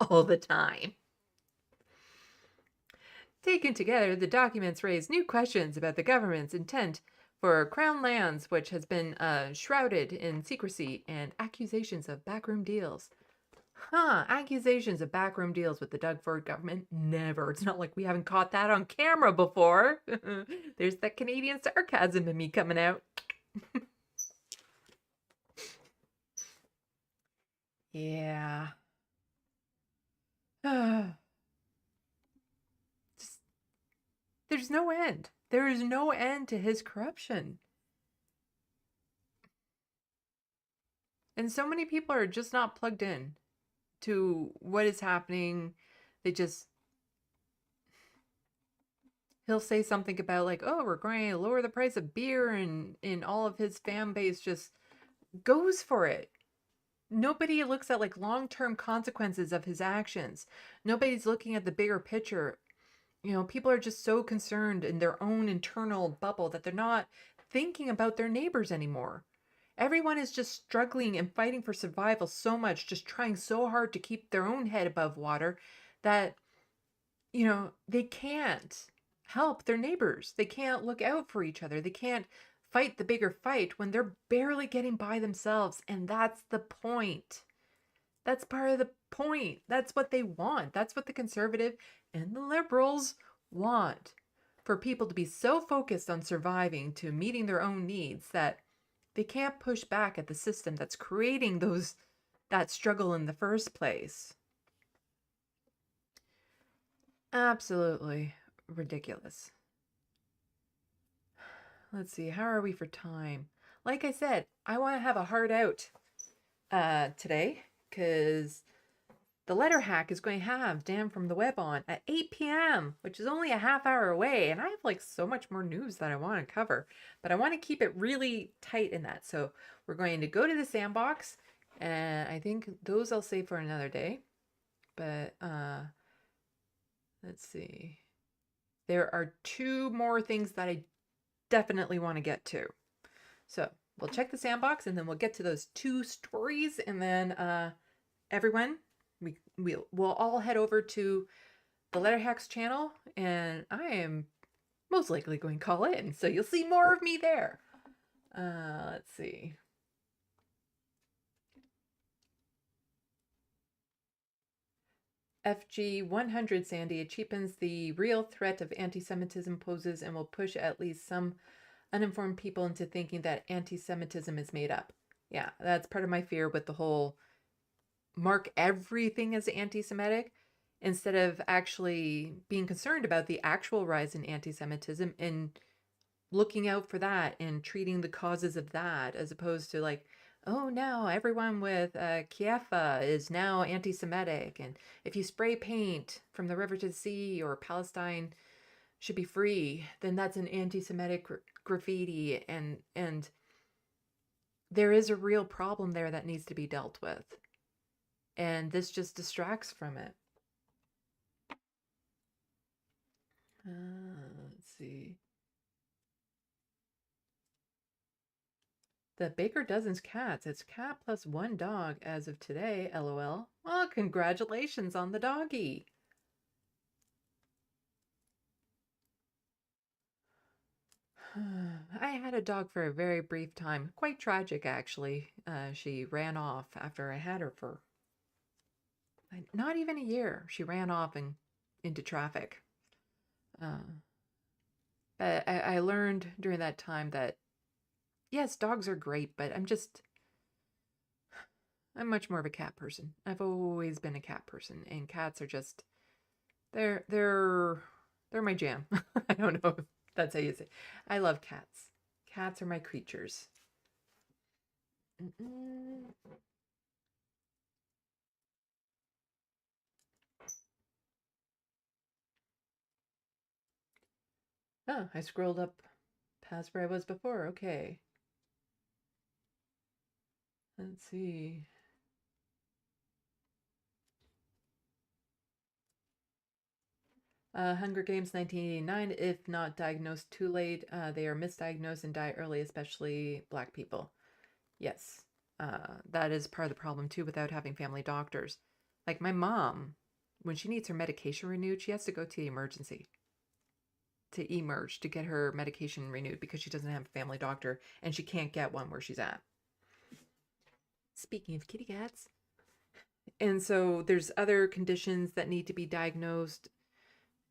all the time. Taken together, the documents raise new questions about the government's intent for Crown lands, which has been shrouded in secrecy, and accusations of backroom deals. Accusations of backroom deals with the Doug Ford government? Never. It's not like we haven't caught that on camera before. There's that Canadian sarcasm in me coming out. Yeah. There's no end. There is no end to his corruption. And so many people are just not plugged in to what is happening. They just, he'll say something about like, oh, we're going to lower the price of beer, and all of his fan base just goes for it. Nobody looks at like long-term consequences of his actions. Nobody's looking at the bigger picture. You know, people are just so concerned in their own internal bubble that they're not thinking about their neighbors anymore. Everyone is just struggling and fighting for survival so much, just trying so hard to keep their own head above water that, you know, they can't help their neighbors. They can't look out for each other. They can't fight the bigger fight when they're barely getting by themselves. And that's the point. That's part of the point. That's what they want. That's what the conservative and the liberals want. For people to be so focused on surviving, to meeting their own needs, that they can't push back at the system that's creating that struggle in the first place. Absolutely ridiculous. Let's see, how are we for time? Like I said, I want to have a hard out today, because the letter hack is going to have Dan from the Web on at 8 p.m., which is only a half hour away. And I have like so much more news that I want to cover, but I want to keep it really tight in that. So we're going to go to the Sandbox, and I think those I'll save for another day. But let's see. There are two more things that I definitely want to get to. So we'll check the Sandbox, and then we'll get to those two stories, and then everyone, we'll all head over to the Letterhacks channel, and I am most likely going to call in, so you'll see more of me there. Let's see. FG 100 Sandy, it cheapens the real threat of anti-Semitism poses and will push at least some uninformed people into thinking that anti-Semitism is made up. Yeah, that's part of my fear with the whole mark everything as anti-Semitic, instead of actually being concerned about the actual rise in anti-Semitism and looking out for that and treating the causes of that, as opposed to like, oh, now everyone with Kiefa is now anti-Semitic, and if you spray paint from the river to the sea, or Palestine should be free, then that's an anti-Semitic graffiti, and there is a real problem there that needs to be dealt with. And this just distracts from it. Let's see. The baker dozens cats. It's cat plus one dog as of today, LOL. Well, congratulations on the doggy. I had a dog for a very brief time. Quite tragic, actually. She ran off after I had her for not even a year. She ran off and into traffic. But I learned during that time that, yes, dogs are great, but I'm much more of a cat person. I've always been a cat person, and cats are just, they're my jam. I don't know if that's how you say it. I love cats. Cats are my creatures. Oh, I scrolled up past where I was before. Okay. Let's see. Hunger Games 1989, if not diagnosed too late, they are misdiagnosed and die early, especially Black people. Yes, that is part of the problem too without having family doctors. Like my mom, when she needs her medication renewed, she has to go to the emergency to emerge to get her medication renewed because she doesn't have a family doctor and she can't get one where she's at. Speaking of kitty cats. And so there's other conditions that need to be diagnosed.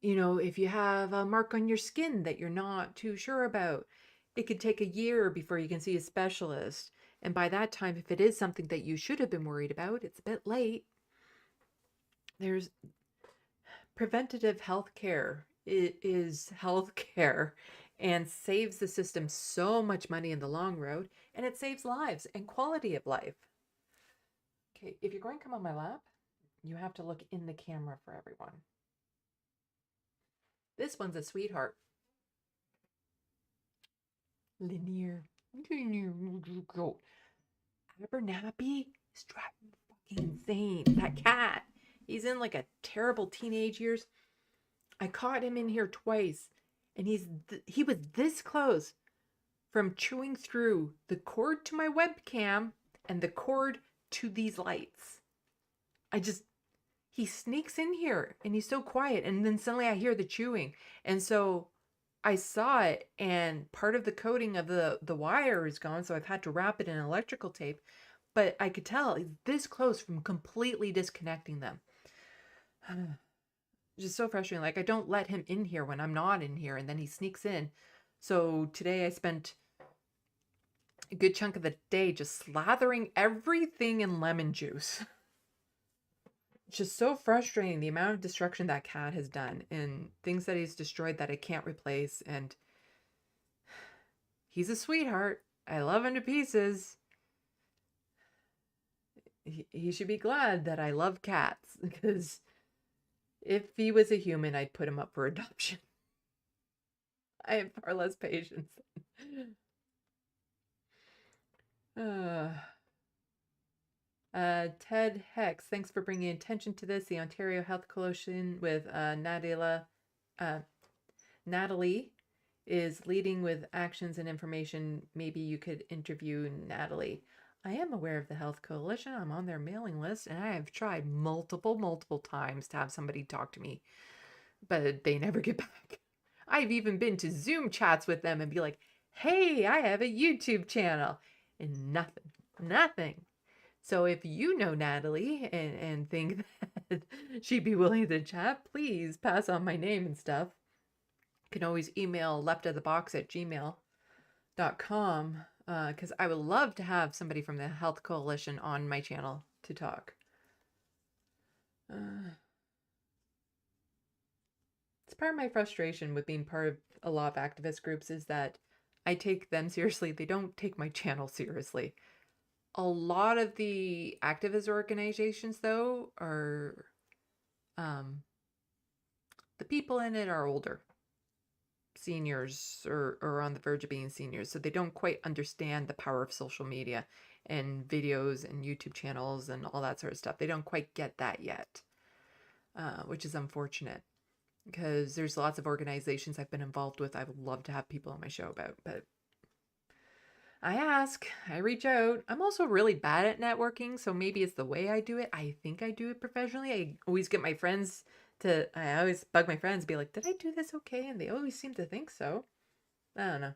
You know, if you have a mark on your skin that you're not too sure about, it could take a year before you can see a specialist. And by that time, if it is something that you should have been worried about, it's a bit late. There's preventative health care. It is health care and saves the system so much money in the long road, and it saves lives and quality of life. Okay, if you're going to come on my lap, you have to look in the camera for everyone. This one's a sweetheart. Linear. Go. Abernathy is driving me fucking insane. That cat. He's in like a terrible teenage years. I caught him in here twice, and he was this close from chewing through the cord to my webcam and the cord to these lights. He sneaks in here and he's so quiet, and then suddenly I hear the chewing. And so I saw it, and part of the coating of the wire is gone, so I've had to wrap it in electrical tape. But I could tell he's this close from completely disconnecting them. Just so frustrating. Like, I don't let him in here when I'm not in here, and then he sneaks in. So today I spent a good chunk of the day just slathering everything in lemon juice. Just so frustrating, the amount of destruction that cat has done and things that he's destroyed that I can't replace. And he's a sweetheart. I love him to pieces. He should be glad that I love cats, because if he was a human, I'd put him up for adoption. I have far less patience. Ted Hex, thanks for bringing attention to this. The Ontario Health Coalition with Natalie is leading with actions and information. Maybe you could interview Natalie. I am aware of the Health Coalition. I'm on their mailing list, and I have tried multiple times to have somebody talk to me, but they never get back. I've even been to Zoom chats with them and be like, hey, I have a YouTube channel, and nothing. So if you know Natalie and think that she'd be willing to chat, please pass on my name and stuff. You can always email LeftoftheBox@gmail.com, because I would love to have somebody from the Health Coalition on my channel to talk. It's part of my frustration with being part of a lot of activist groups is that I take them seriously. They don't take my channel seriously. A lot of the activist organizations, though, are the people in it are older, seniors, or on the verge of being seniors, so they don't quite understand the power of social media and videos and YouTube channels and all that sort of stuff. They don't quite get that yet, which is unfortunate, because there's lots of organizations I've been involved with I would love to have people on my show about, but I ask, I reach out. I'm also really bad at networking, so maybe it's the way I do it. I think I do it professionally. I always get my friends I always bug my friends, be like, did I do this okay? And they always seem to think so. I don't know.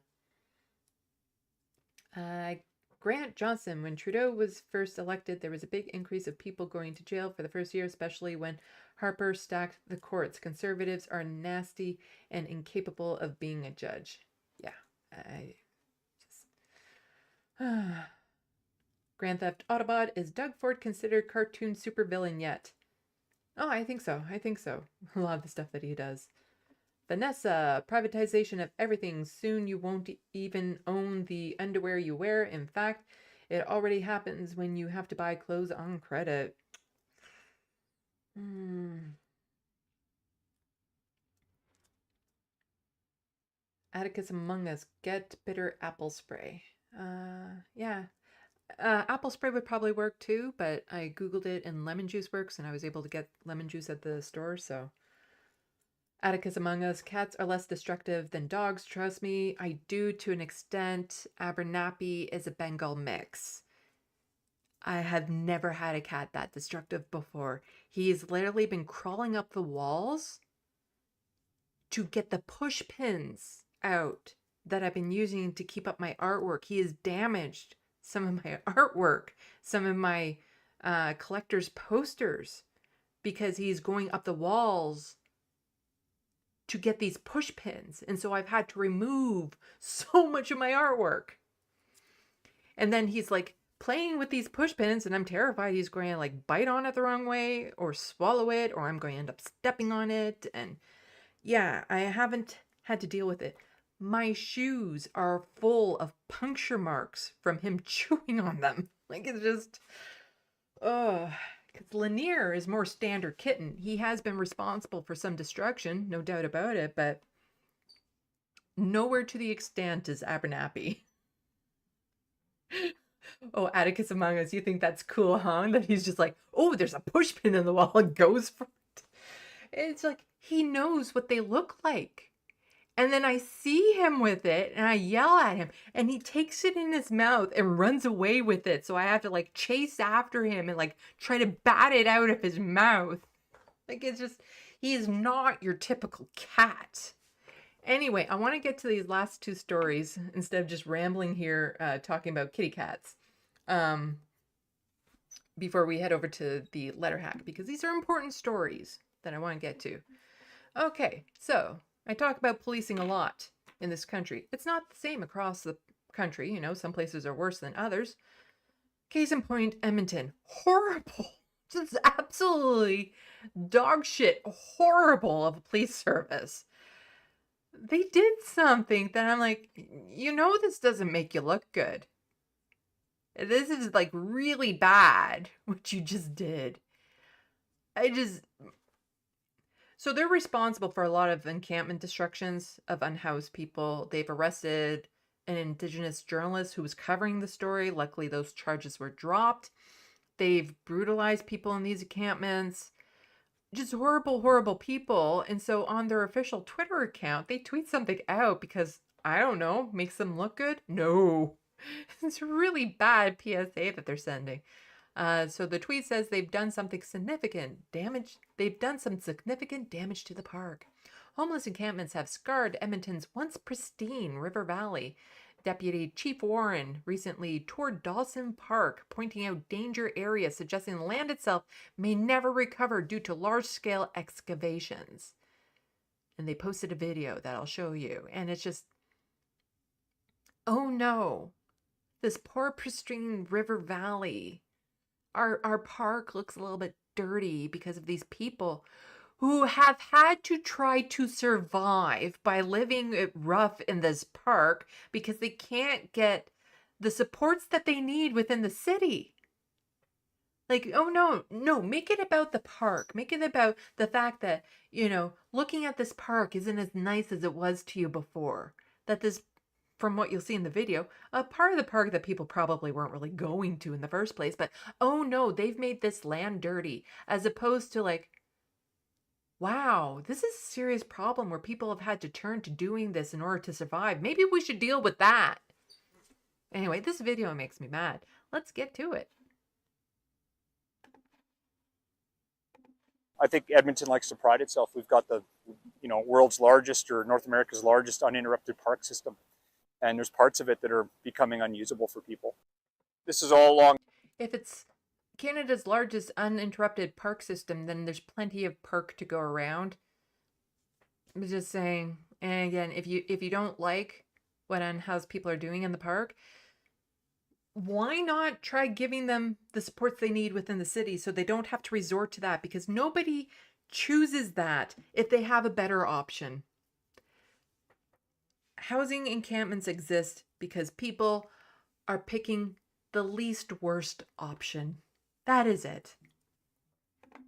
Grant Johnson, when Trudeau was first elected, there was a big increase of people going to jail for the first year, especially when Harper stacked the courts. Conservatives are nasty and incapable of being a judge. Yeah, Grand Theft Autobot, is Doug Ford considered cartoon supervillain yet? Oh, I think so. A lot of the stuff that he does. Vanessa, privatization of everything. Soon you won't even own the underwear you wear. In fact, it already happens when you have to buy clothes on credit. Atticus Among Us, get bitter apple spray. Yeah. Apple spray would probably work too, but I googled it and lemon juice works, and I was able to get lemon juice at the store, so Atticus among us, cats are less destructive than dogs, trust me. I do to an extent. Abernathy is a Bengal mix. I have never had a cat that destructive before. He's literally been crawling up the walls to get the push pins out that I've been using to keep up my artwork. He has damaged some of my artwork, some of my collector's posters, because he's going up the walls to get these push pins. And so I've had to remove so much of my artwork. And then he's like playing with these push pins, and I'm terrified he's going to like bite on it the wrong way or swallow it, or I'm going to end up stepping on it. And yeah, I haven't had to deal with it. My shoes are full of puncture marks from him chewing on them. Like, it's just, because Lanier is more standard kitten. He has been responsible for some destruction, no doubt about it, but nowhere to the extent as Abernathy. Oh, Atticus among us, you think that's cool, huh? That he's just like, oh, there's a push pin in the wall and goes for it. It's like, he knows what they look like. And then I see him with it and I yell at him and he takes it in his mouth and runs away with it. So I have to like chase after him and like try to bat it out of his mouth. Like, it's just, he is not your typical cat. Anyway, I want to get to these last two stories instead of just rambling here talking about kitty cats before we head over to the letter hack, because these are important stories that I want to get to. Okay, so I talk about policing a lot in this country. It's not the same across the country. You know, some places are worse than others. Case in point, Edmonton. Horrible. Just absolutely dog shit horrible of a police service. They did something that I'm like, you know, this doesn't make you look good. This is like really bad, what you just did. So they're responsible for a lot of encampment destructions of unhoused people. They've arrested an Indigenous journalist who was covering the story. Luckily, those charges were dropped. They've brutalized people in these encampments. Just horrible, horrible people. And so on their official Twitter account, they tweet something out because, I don't know, makes them look good? No. It's really bad PSA that they're sending. So the tweet says they've done something significant damage. They've done some significant damage to the park. Homeless encampments have scarred Edmonton's once pristine river valley. Deputy Chief Warren recently toured Dawson Park, pointing out danger areas, suggesting the land itself may never recover due to large-scale excavations. And they posted a video that I'll show you. And it's just, oh no, this poor pristine river valley. Our park looks a little bit dirty because of these people who have had to try to survive by living it rough in this park because they can't get the supports that they need within the city. Like, oh no, make it about the park. Make it about the fact that, you know, looking at this park isn't as nice as it was to you before. That this, from what you'll see in the video, a part of the park that people probably weren't really going to in the first place. But, oh no, they've made this land dirty. As opposed to like, wow, this is a serious problem where people have had to turn to doing this in order to survive. Maybe we should deal with that. Anyway, this video makes me mad. Let's get to it. I think Edmonton likes to pride itself. We've got the, you know, world's largest or North America's largest uninterrupted park system. And there's parts of it that are becoming unusable for people. This is all along. If it's Canada's largest uninterrupted park system, then there's plenty of park to go around. I'm just saying. And again, if you don't like what unhoused people are doing in the park, why not try giving them the supports they need within the city so they don't have to resort to that? Because nobody chooses that if they have a better option. Housing encampments exist because people are picking the least worst option. That is it.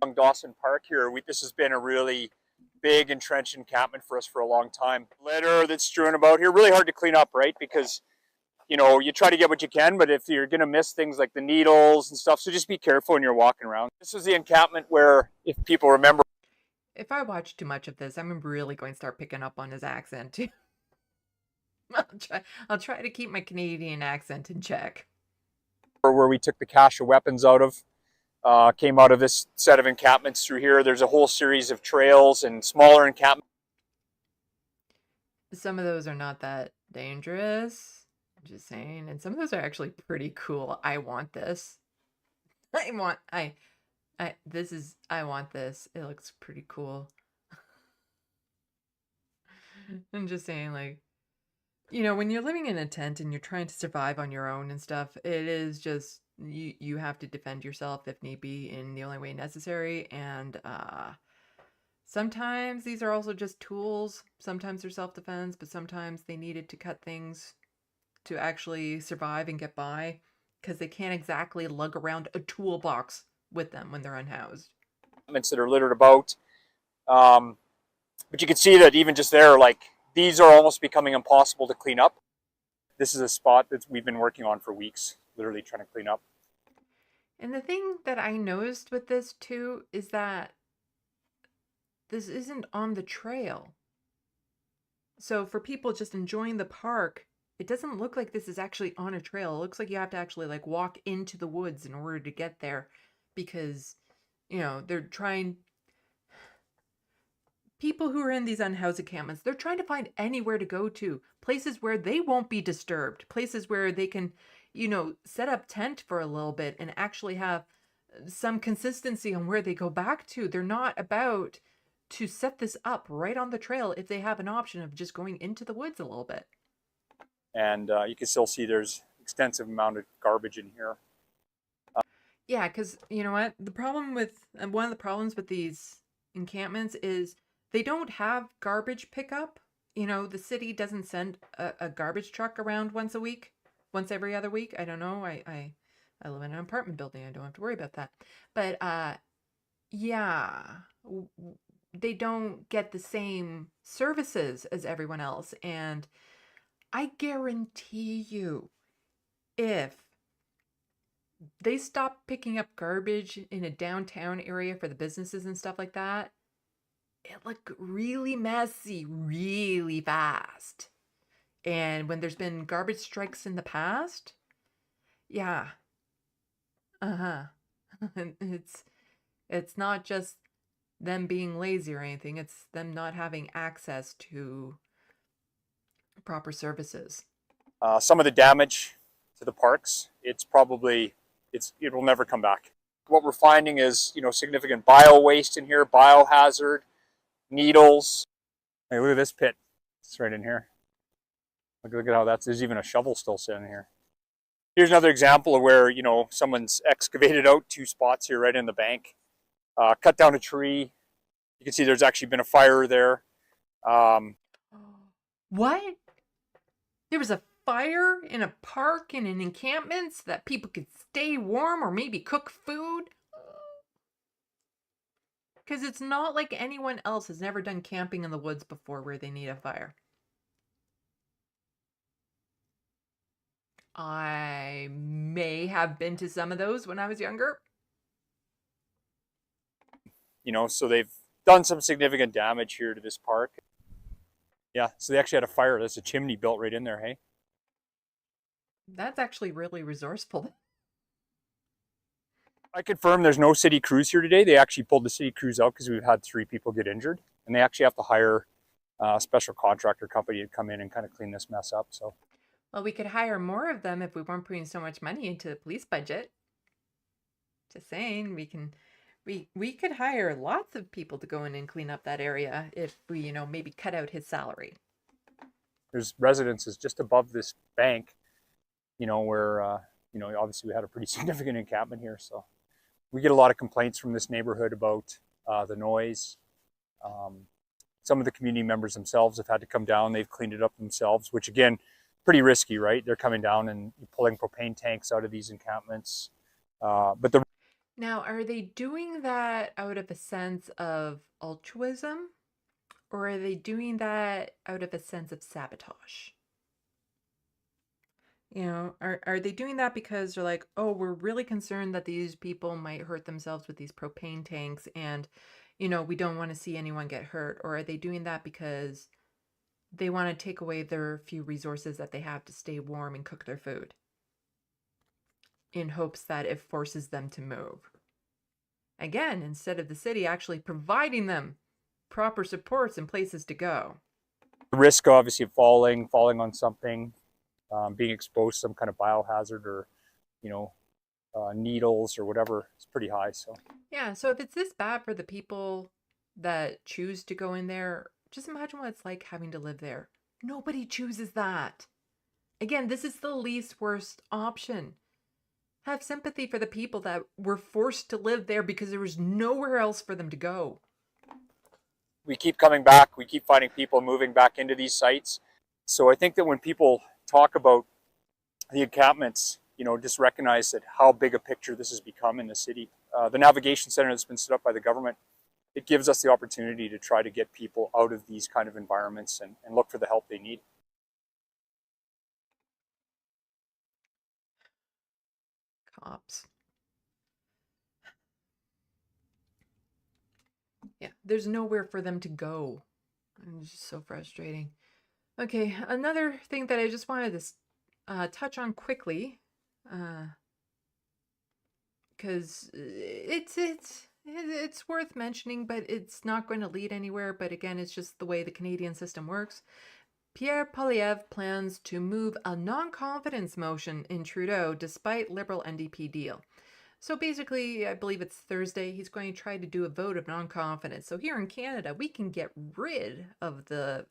Along Dawson Park here, this has been a really big entrenched encampment for us for a long time. Litter that's strewn about here, really hard to clean up, right? Because, you know, you try to get what you can, but if you're going to miss things like the needles and stuff, so just be careful when you're walking around. This was the encampment where, if people remember, if I watch too much of this, I'm really going to start picking up on his accent too. I'll try to keep my Canadian accent in check. Where we took the cache of weapons out of, came out of this set of encampments through here. There's a whole series of trails and smaller encampments. Some of those are not that dangerous. I'm just saying. And some of those are actually pretty cool. I want this. I want this. It looks pretty cool. I'm just saying, like, you know, when you're living in a tent and you're trying to survive on your own and stuff, it is just you have to defend yourself if need be in the only way necessary. And sometimes these are also just tools. Sometimes they're self-defense, but sometimes they needed to cut things to actually survive and get by, because they can't exactly lug around a toolbox with them when they're unhoused. That are littered about. But you can see that even just there, like, these are almost becoming impossible to clean up. This is a spot that we've been working on for weeks, literally trying to clean up. And the thing that I noticed with this too is that this isn't on the trail. So for people just enjoying the park, it doesn't look like this is actually on a trail. It looks like you have to actually like walk into the woods in order to get there, because, you know, they're trying... People who are in these unhoused encampments, they're trying to find anywhere to go to. Places where they won't be disturbed. Places where they can, you know, set up tent for a little bit and actually have some consistency on where they go back to. They're not about to set this up right on the trail if they have an option of just going into the woods a little bit. And you can still see there's extensive amount of garbage in here. Yeah, because you know what? The problem with, one of the problems with these encampments is they don't have garbage pickup. You know, the city doesn't send a garbage truck around once every other week. I don't know. I live in an apartment building. I don't have to worry about that. But yeah, they don't get the same services as everyone else. And I guarantee you, if they stop picking up garbage in a downtown area for the businesses and stuff like that, it looked really messy really fast. And when there's been garbage strikes in the past, yeah, it's not just them being lazy or anything, it's them not having access to proper services. Some of the damage to the parks, it will never come back. What we're finding is, you know, significant bio waste in here, biohazard, needles. Hey, look at this pit. It's right in here. Look at how there's even a shovel still sitting here. Here's another example of where, you know, someone's excavated out 2 spots here right in the bank. Cut down a tree. You can see there's actually been a fire there. What? There was a fire in a park in an encampment so that people could stay warm or maybe cook food? Because it's not like anyone else has never done camping in the woods before where they need a fire. I may have been to some of those when I was younger. You know, so they've done some significant damage here to this park. Yeah, so they actually had a fire. There's a chimney built right in there, hey? That's actually really resourceful. I confirm there's no city crews here today. They actually pulled the city crews out because we've had 3 people get injured. And they actually have to hire a special contractor company to come in and kind of clean this mess up. So, well, we could hire more of them if we weren't putting so much money into the police budget. Just saying, we could hire lots of people to go in and clean up that area if we, you know, maybe cut out his salary. There's residences just above this bank, you know, where, you know, obviously we had a pretty significant encampment here. So we get a lot of complaints from this neighborhood about the noise. Some of the community members themselves have had to come down. They've cleaned it up themselves, which again, pretty risky, right? They're coming down and pulling propane tanks out of these encampments. Now, are they doing that out of a sense of altruism, or are they doing that out of a sense of sabotage? You know, are they doing that because they're like, oh, we're really concerned that these people might hurt themselves with these propane tanks, and, you know, we don't want to see anyone get hurt? Or are they doing that because they want to take away their few resources that they have to stay warm and cook their food in hopes that it forces them to move? Again, instead of the city actually providing them proper supports and places to go. The risk, obviously, of falling on something, being exposed to some kind of biohazard or, you know, needles or whatever, is pretty high. So Yeah, so if it's this bad for the people that choose to go in there, just imagine what it's like having to live there. Nobody chooses that. Again, this is the least worst option. Have sympathy for the people that were forced to live there because there was nowhere else for them to go. we keep coming back. We keep finding people moving back into these sites. So I think that when people talk about the encampments, you know, just recognize that how big a picture this has become in the city. The navigation center that's been set up by the government, it gives us the opportunity to try to get people out of these kind of environments and look for the help they need. Cops. Yeah, there's nowhere for them to go. It's just so frustrating. Okay, another thing that I just wanted to touch on quickly, because it's worth mentioning, but it's not going to lead anywhere. But again, it's just the way the Canadian system works. Pierre Poilievre plans to move a non-confidence motion in Trudeau despite Liberal NDP deal. So basically, I believe it's Thursday, he's going to try to do a vote of non-confidence. So here in Canada, we can get rid of the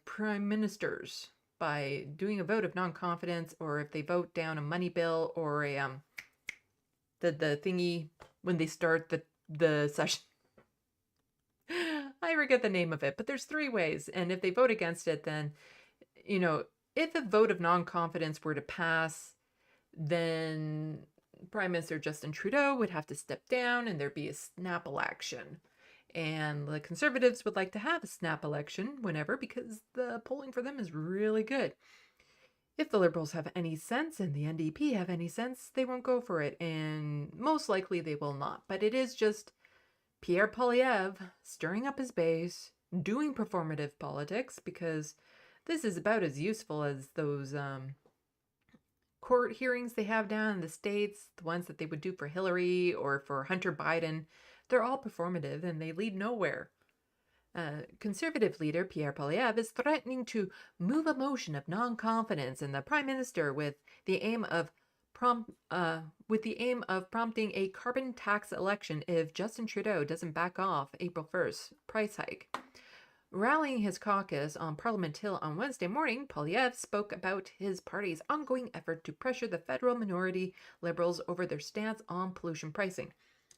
prime ministers by doing a vote of non-confidence, or if they vote down a money bill or a the thingy when they start the session. I forget the name of it, but there's 3 ways. And if they vote against it, then, you know, if a vote of non-confidence were to pass, then Prime Minister Justin Trudeau would have to step down and there'd be a snap election. And the Conservatives would like to have a snap election whenever, because the polling for them is really good. If the Liberals have any sense and the NDP have any sense, they won't go for it. And most likely they will not. But it is just Pierre Poilievre stirring up his base, doing performative politics, because this is about as useful as those court hearings they have down in the States, the ones that they would do for Hillary or for Hunter Biden. They're all performative and they lead nowhere. Conservative leader Pierre Poilievre is threatening to move a motion of non-confidence in the Prime Minister with the aim of prompting a carbon tax election if Justin Trudeau doesn't back off April 1st price hike. Rallying his caucus on Parliament Hill on Wednesday morning, Poilievre spoke about his party's ongoing effort to pressure the federal minority Liberals over their stance on pollution pricing.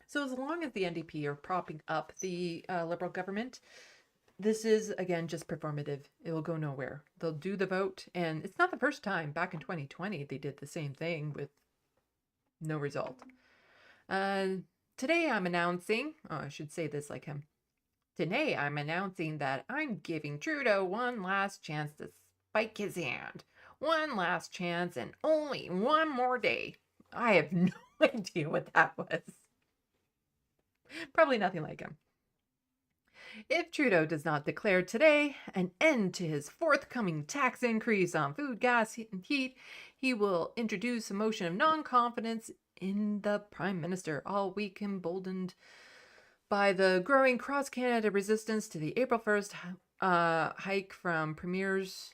So as long as the NDP are propping up the Liberal government, this is, again, just performative. It will go nowhere. They'll do the vote, and it's not the first time. Back in 2020, they did the same thing with no result. Today I'm announcing, I should say this like him. Today I'm announcing that I'm giving Trudeau one last chance to spike his hand. One last chance and only one more day. I have no idea what that was. Probably nothing like him. If Trudeau does not declare today an end to his forthcoming tax increase on food, gas, and heat, he will introduce a motion of non-confidence in the Prime Minister, all week emboldened by the growing cross-Canada resistance to the April 1st hike from premiers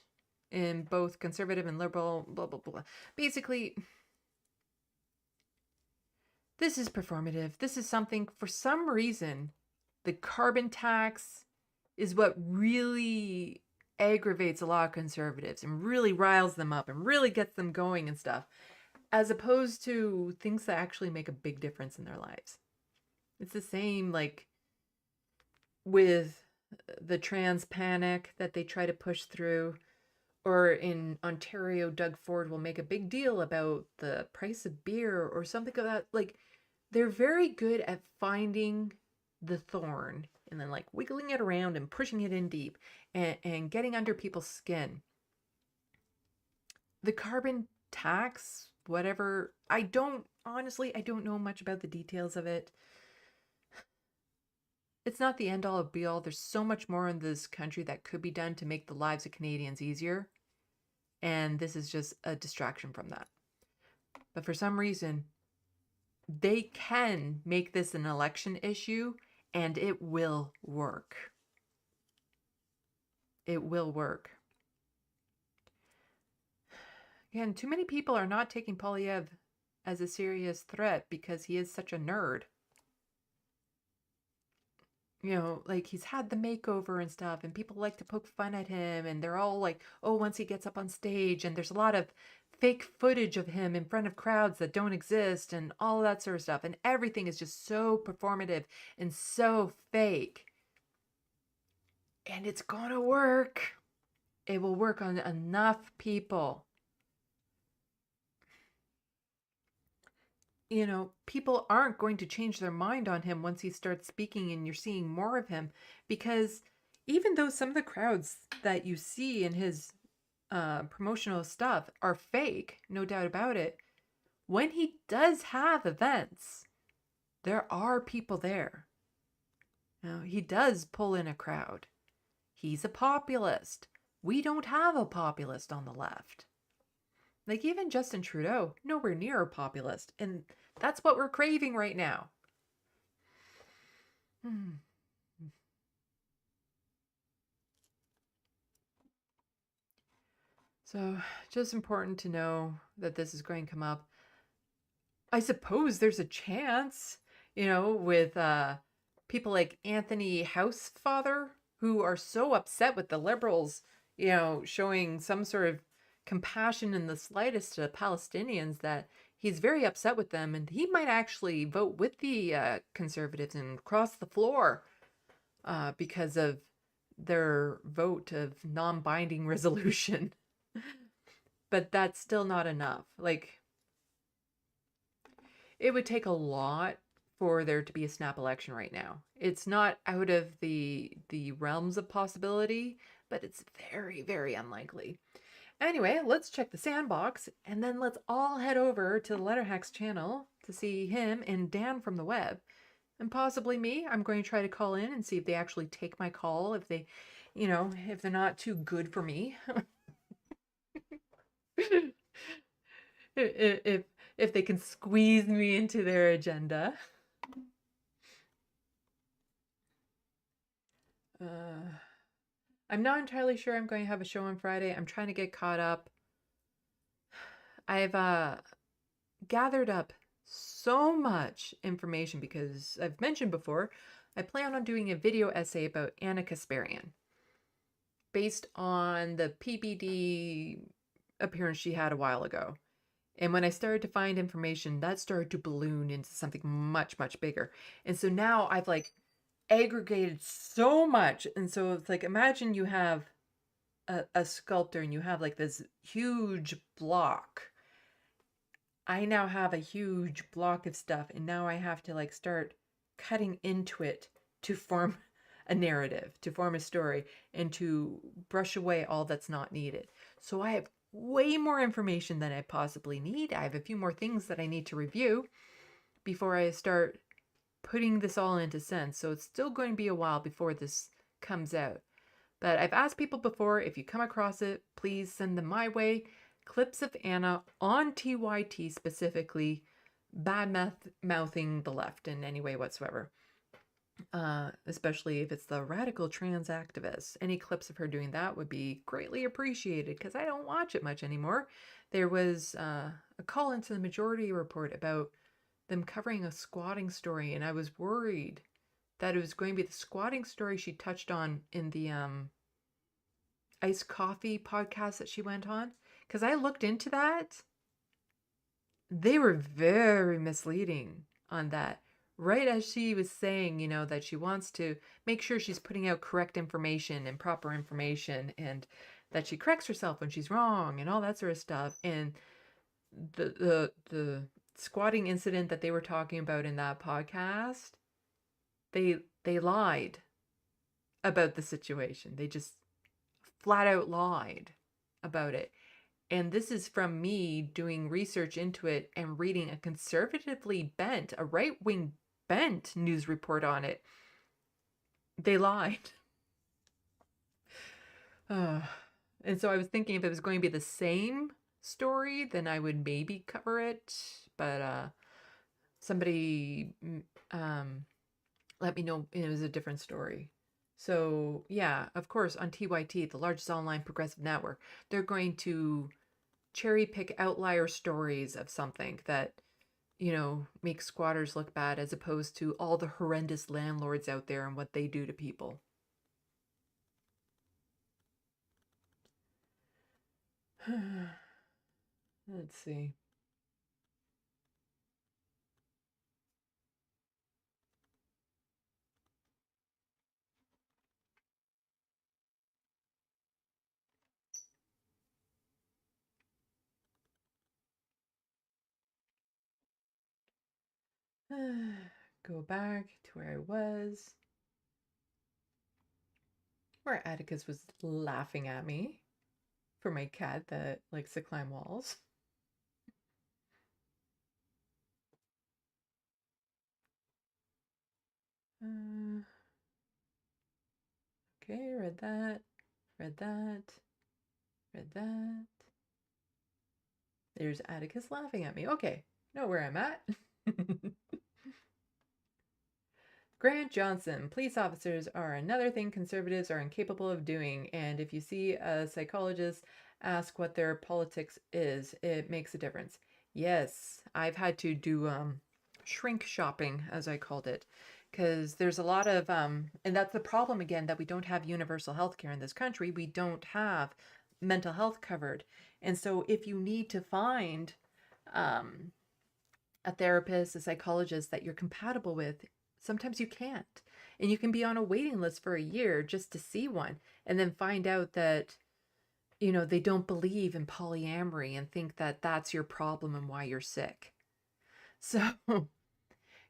in both Conservative and Liberal, blah, blah, blah. Basically, this is performative. This is something, for some reason, the carbon tax is what really aggravates a lot of Conservatives and really riles them up and really gets them going and stuff, as opposed to things that actually make a big difference in their lives. It's the same, like, with the trans panic that they try to push through, or in Ontario, Doug Ford will make a big deal about the price of beer or something like that. Like, they're very good at finding the thorn and then like wiggling it around and pushing it in deep and getting under people's skin. The carbon tax, whatever, I don't know much about the details of it. It's not the end all be all. There's so much more in this country that could be done to make the lives of Canadians easier. And this is just a distraction from that. But for some reason, they can make this an election issue, and it will work. It will work. Again, too many people are not taking Poilievre as a serious threat because he is such a nerd. You know, like he's had the makeover and stuff, and people like to poke fun at him, and they're all like, oh, once he gets up on stage, and there's a lot of fake footage of him in front of crowds that don't exist, and all that sort of stuff, and everything is just so performative and so fake. And it's gonna work. It will work on enough people. You know, people aren't going to change their mind on him once he starts speaking and you're seeing more of him, because even though some of the crowds that you see in his promotional stuff are fake, no doubt about it, when he does have events, there are people there. Now, he does pull in a crowd. He's a populist. We don't have a populist on the left. Like even Justin Trudeau, nowhere near a populist. And that's what we're craving right now. So just important to know that this is going to come up. I suppose there's a chance, you know, with people like Anthony Housefather, who are so upset with the Liberals, you know, showing some sort of compassion in the slightest to Palestinians, that he's very upset with them, and he might actually vote with the Conservatives and cross the floor because of their vote of non-binding resolution. But that's still not enough. Like, it would take a lot for there to be a snap election right now. It's not out of the realms of possibility, but it's very, very unlikely. Anyway, let's check the Sandbox, and then let's all head over to the Letterhacks channel to see him and Dan from the web. And possibly me. I'm going to try to call in and see if they actually take my call, if they, you know, if they're not too good for me. if they can squeeze me into their agenda. I'm not entirely sure I'm going to have a show on Friday. I'm trying to get caught up. I've gathered up so much information because I've mentioned before, I plan on doing a video essay about Anna Kasparian based on the PBD appearance she had a while ago. And when I started to find information, that started to balloon into something much, much bigger. And so now I've like aggregated so much. And so it's like, imagine you have a sculptor and you have like this huge block. I now have a huge block of stuff, and now I have to like start cutting into it to form a narrative, to form a story, and to brush away all that's not needed. So I have way more information than I possibly need. I have a few more things that I need to review before I start putting this all into sense. So it's still going to be a while before this comes out. But I've asked people before, if you come across it, please send them my way. Clips of Anna on TYT specifically, bad-mouthing the left in any way whatsoever. Especially if it's the radical trans activist. Any clips of her doing that would be greatly appreciated, because I don't watch it much anymore. There was a call into the Majority Report about them covering a squatting story, and I was worried that it was going to be the squatting story she touched on in the iced coffee podcast that she went on. Because I looked into that. They were very misleading on that. Right as she was saying, you know, that she wants to make sure she's putting out correct information and proper information, and that she corrects herself when she's wrong and all that sort of stuff. And the squatting incident that they were talking about in that podcast, they lied about the situation. They just flat out lied about it. And this is from me doing research into it and reading a conservatively bent, a right-wing bent news report on it. they lied. And so I was thinking if it was going to be the same story, then I would maybe cover it. But somebody let me know it was a different story. So yeah, of course, on TYT, the largest online progressive network, they're going to cherry pick outlier stories of something that, make squatters look bad, as opposed to all the horrendous landlords out there and what they do to people. Let's see. Go back to where I was. Where Atticus was laughing at me for my cat that likes to climb walls. Okay, read that, read that, read that. There's Atticus laughing at me. Okay, know where I'm at. Grant Johnson, police officers are another thing conservatives are incapable of doing, and if you see a psychologist ask what their politics is, it makes a difference. Yes, I've had to do shrink shopping, as I called it, because there's a lot of, and that's the problem again, that we don't have universal health care in this country. We don't have mental health covered. And so if you need to find a therapist, a psychologist that you're compatible with, sometimes you can't. And you can be on a waiting list for a year just to see one, and then find out that, they don't believe in polyamory and think that that's your problem and why you're sick. So,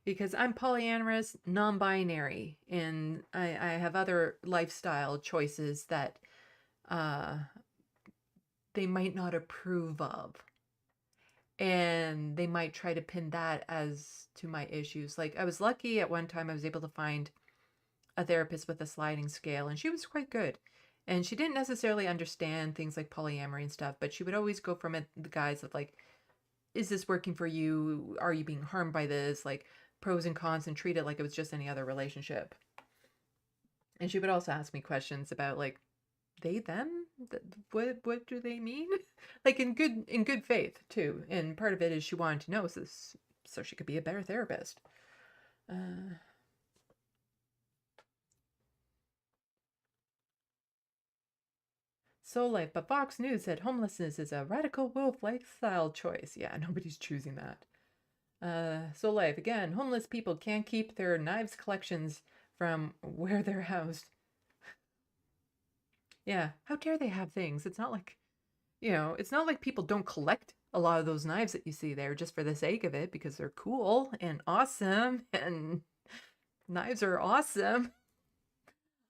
because I'm polyamorous, non-binary, and I have other lifestyle choices that they might not approve of. And they might try to pin that as to my issues. Like, I was lucky at one time I was able to find a therapist with a sliding scale, and she was quite good. And she didn't necessarily understand things like polyamory and stuff, but she would always go from it the guise of like, is this working for you? Are you being harmed by this? Like, pros and cons, and treat it like it was just any other relationship. And she would also ask me questions about like, they, them, what do they mean? Like in good faith too. And part of it is she wanted to know so she could be a better therapist. Soul Life, but Fox News said homelessness is a radical wolf lifestyle choice. Yeah, nobody's choosing that. Soul Life, again, homeless people can't keep their knives collections from where they're housed. Yeah, how dare they have things? It's not like, it's not like people don't collect a lot of those knives that you see there just for the sake of it, because they're cool and awesome, and knives are awesome.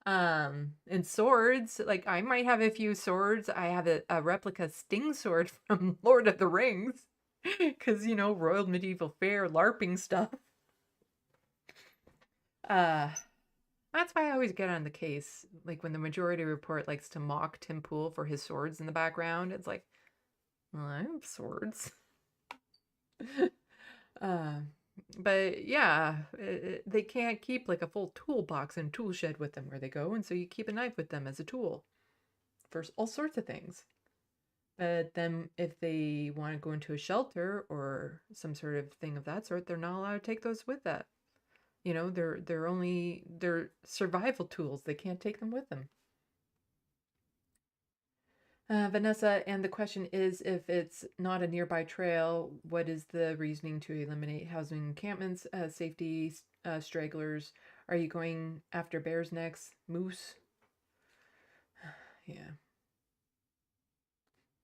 And swords, like I might have a few swords. I have a replica sting sword from Lord of the Rings, because, Royal Medieval Fair LARPing stuff. That's why I always get on the case. Like when the Majority Report likes to mock Tim Pool for his swords in the background, it's like, well, I have swords. But yeah, they can't keep like a full toolbox and tool shed with them where they go, and so you keep a knife with them as a tool for all sorts of things. But then if they want to go into a shelter or some sort of thing of that sort, they're not allowed to take those with that. They're survival tools. They can't take them with them. Vanessa, and the question is, if it's not a nearby trail, what is the reasoning to eliminate housing encampments, safety, stragglers? Are you going after bears next? Moose? Yeah.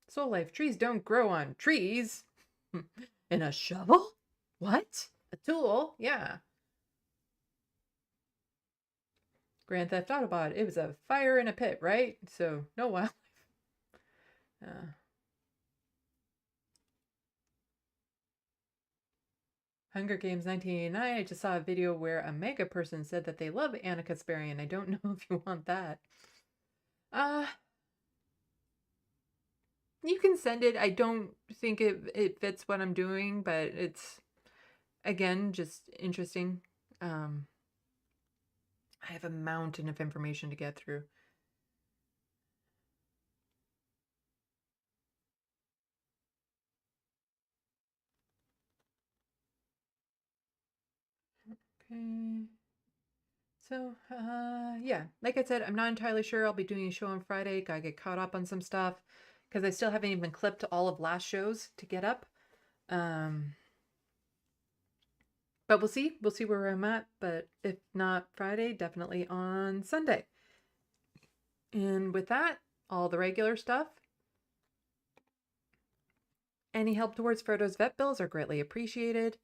Soul Life, trees don't grow on trees. And a shovel? What? A tool? Yeah. Grand Theft Autobot, it was a fire in a pit, right? So, no wildlife. Hunger Games 1989. I just saw a video where a mega person said that they love Anna Kasparian. I don't know if you want that. You can send it. I don't think it fits what I'm doing, but it's, again, just interesting. I have a mountain of information to get through. Okay. So, yeah, like I said, I'm not entirely sure. I'll be doing a show on Friday. Gotta get caught up on some stuff because I still haven't even clipped all of last shows to get up. But we'll see. We'll see where I'm at. But if not Friday, definitely on Sunday. And with that, all the regular stuff. Any help towards Frodo's vet bills are greatly appreciated.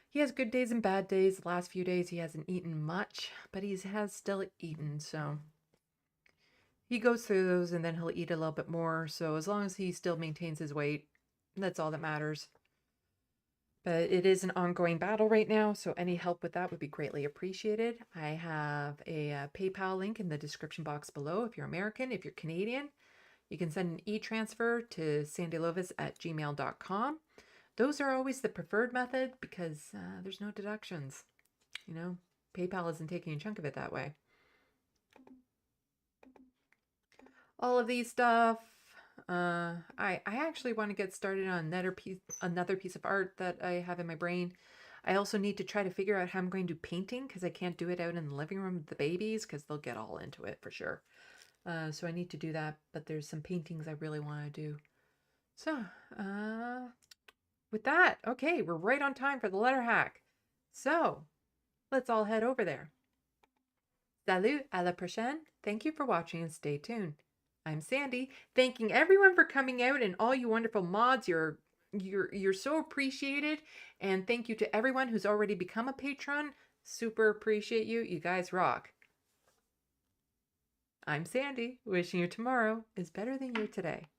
He has good days and bad days. The last few days he hasn't eaten much, but he has still eaten, so he goes through those and then he'll eat a little bit more. So as long as he still maintains his weight, that's all that matters. But it is an ongoing battle right now, so any help with that would be greatly appreciated. I have a PayPal link in the description box below if you're American. If you're Canadian, you can send an e-transfer to SandeeLovas@gmail.com. Those are always the preferred method because there's no deductions. You know, PayPal isn't taking a chunk of it that way. All of these stuff. I actually want to get started on another piece of art that I have in my brain. I also need to try to figure out how I'm going to do painting because I can't do it out in the living room with the babies because they'll get all into it for sure. So I need to do that, but there's some paintings I really want to do. So, with that, okay, we're right on time for the letter hack. So, let's all head over there. Salut, à la prochaine. Thank you for watching and stay tuned. I'm Sandy, thanking everyone for coming out and all you wonderful mods. You're so appreciated. And thank you to everyone who's already become a patron. Super appreciate you. You guys rock. I'm Sandy, wishing you tomorrow is better than you today.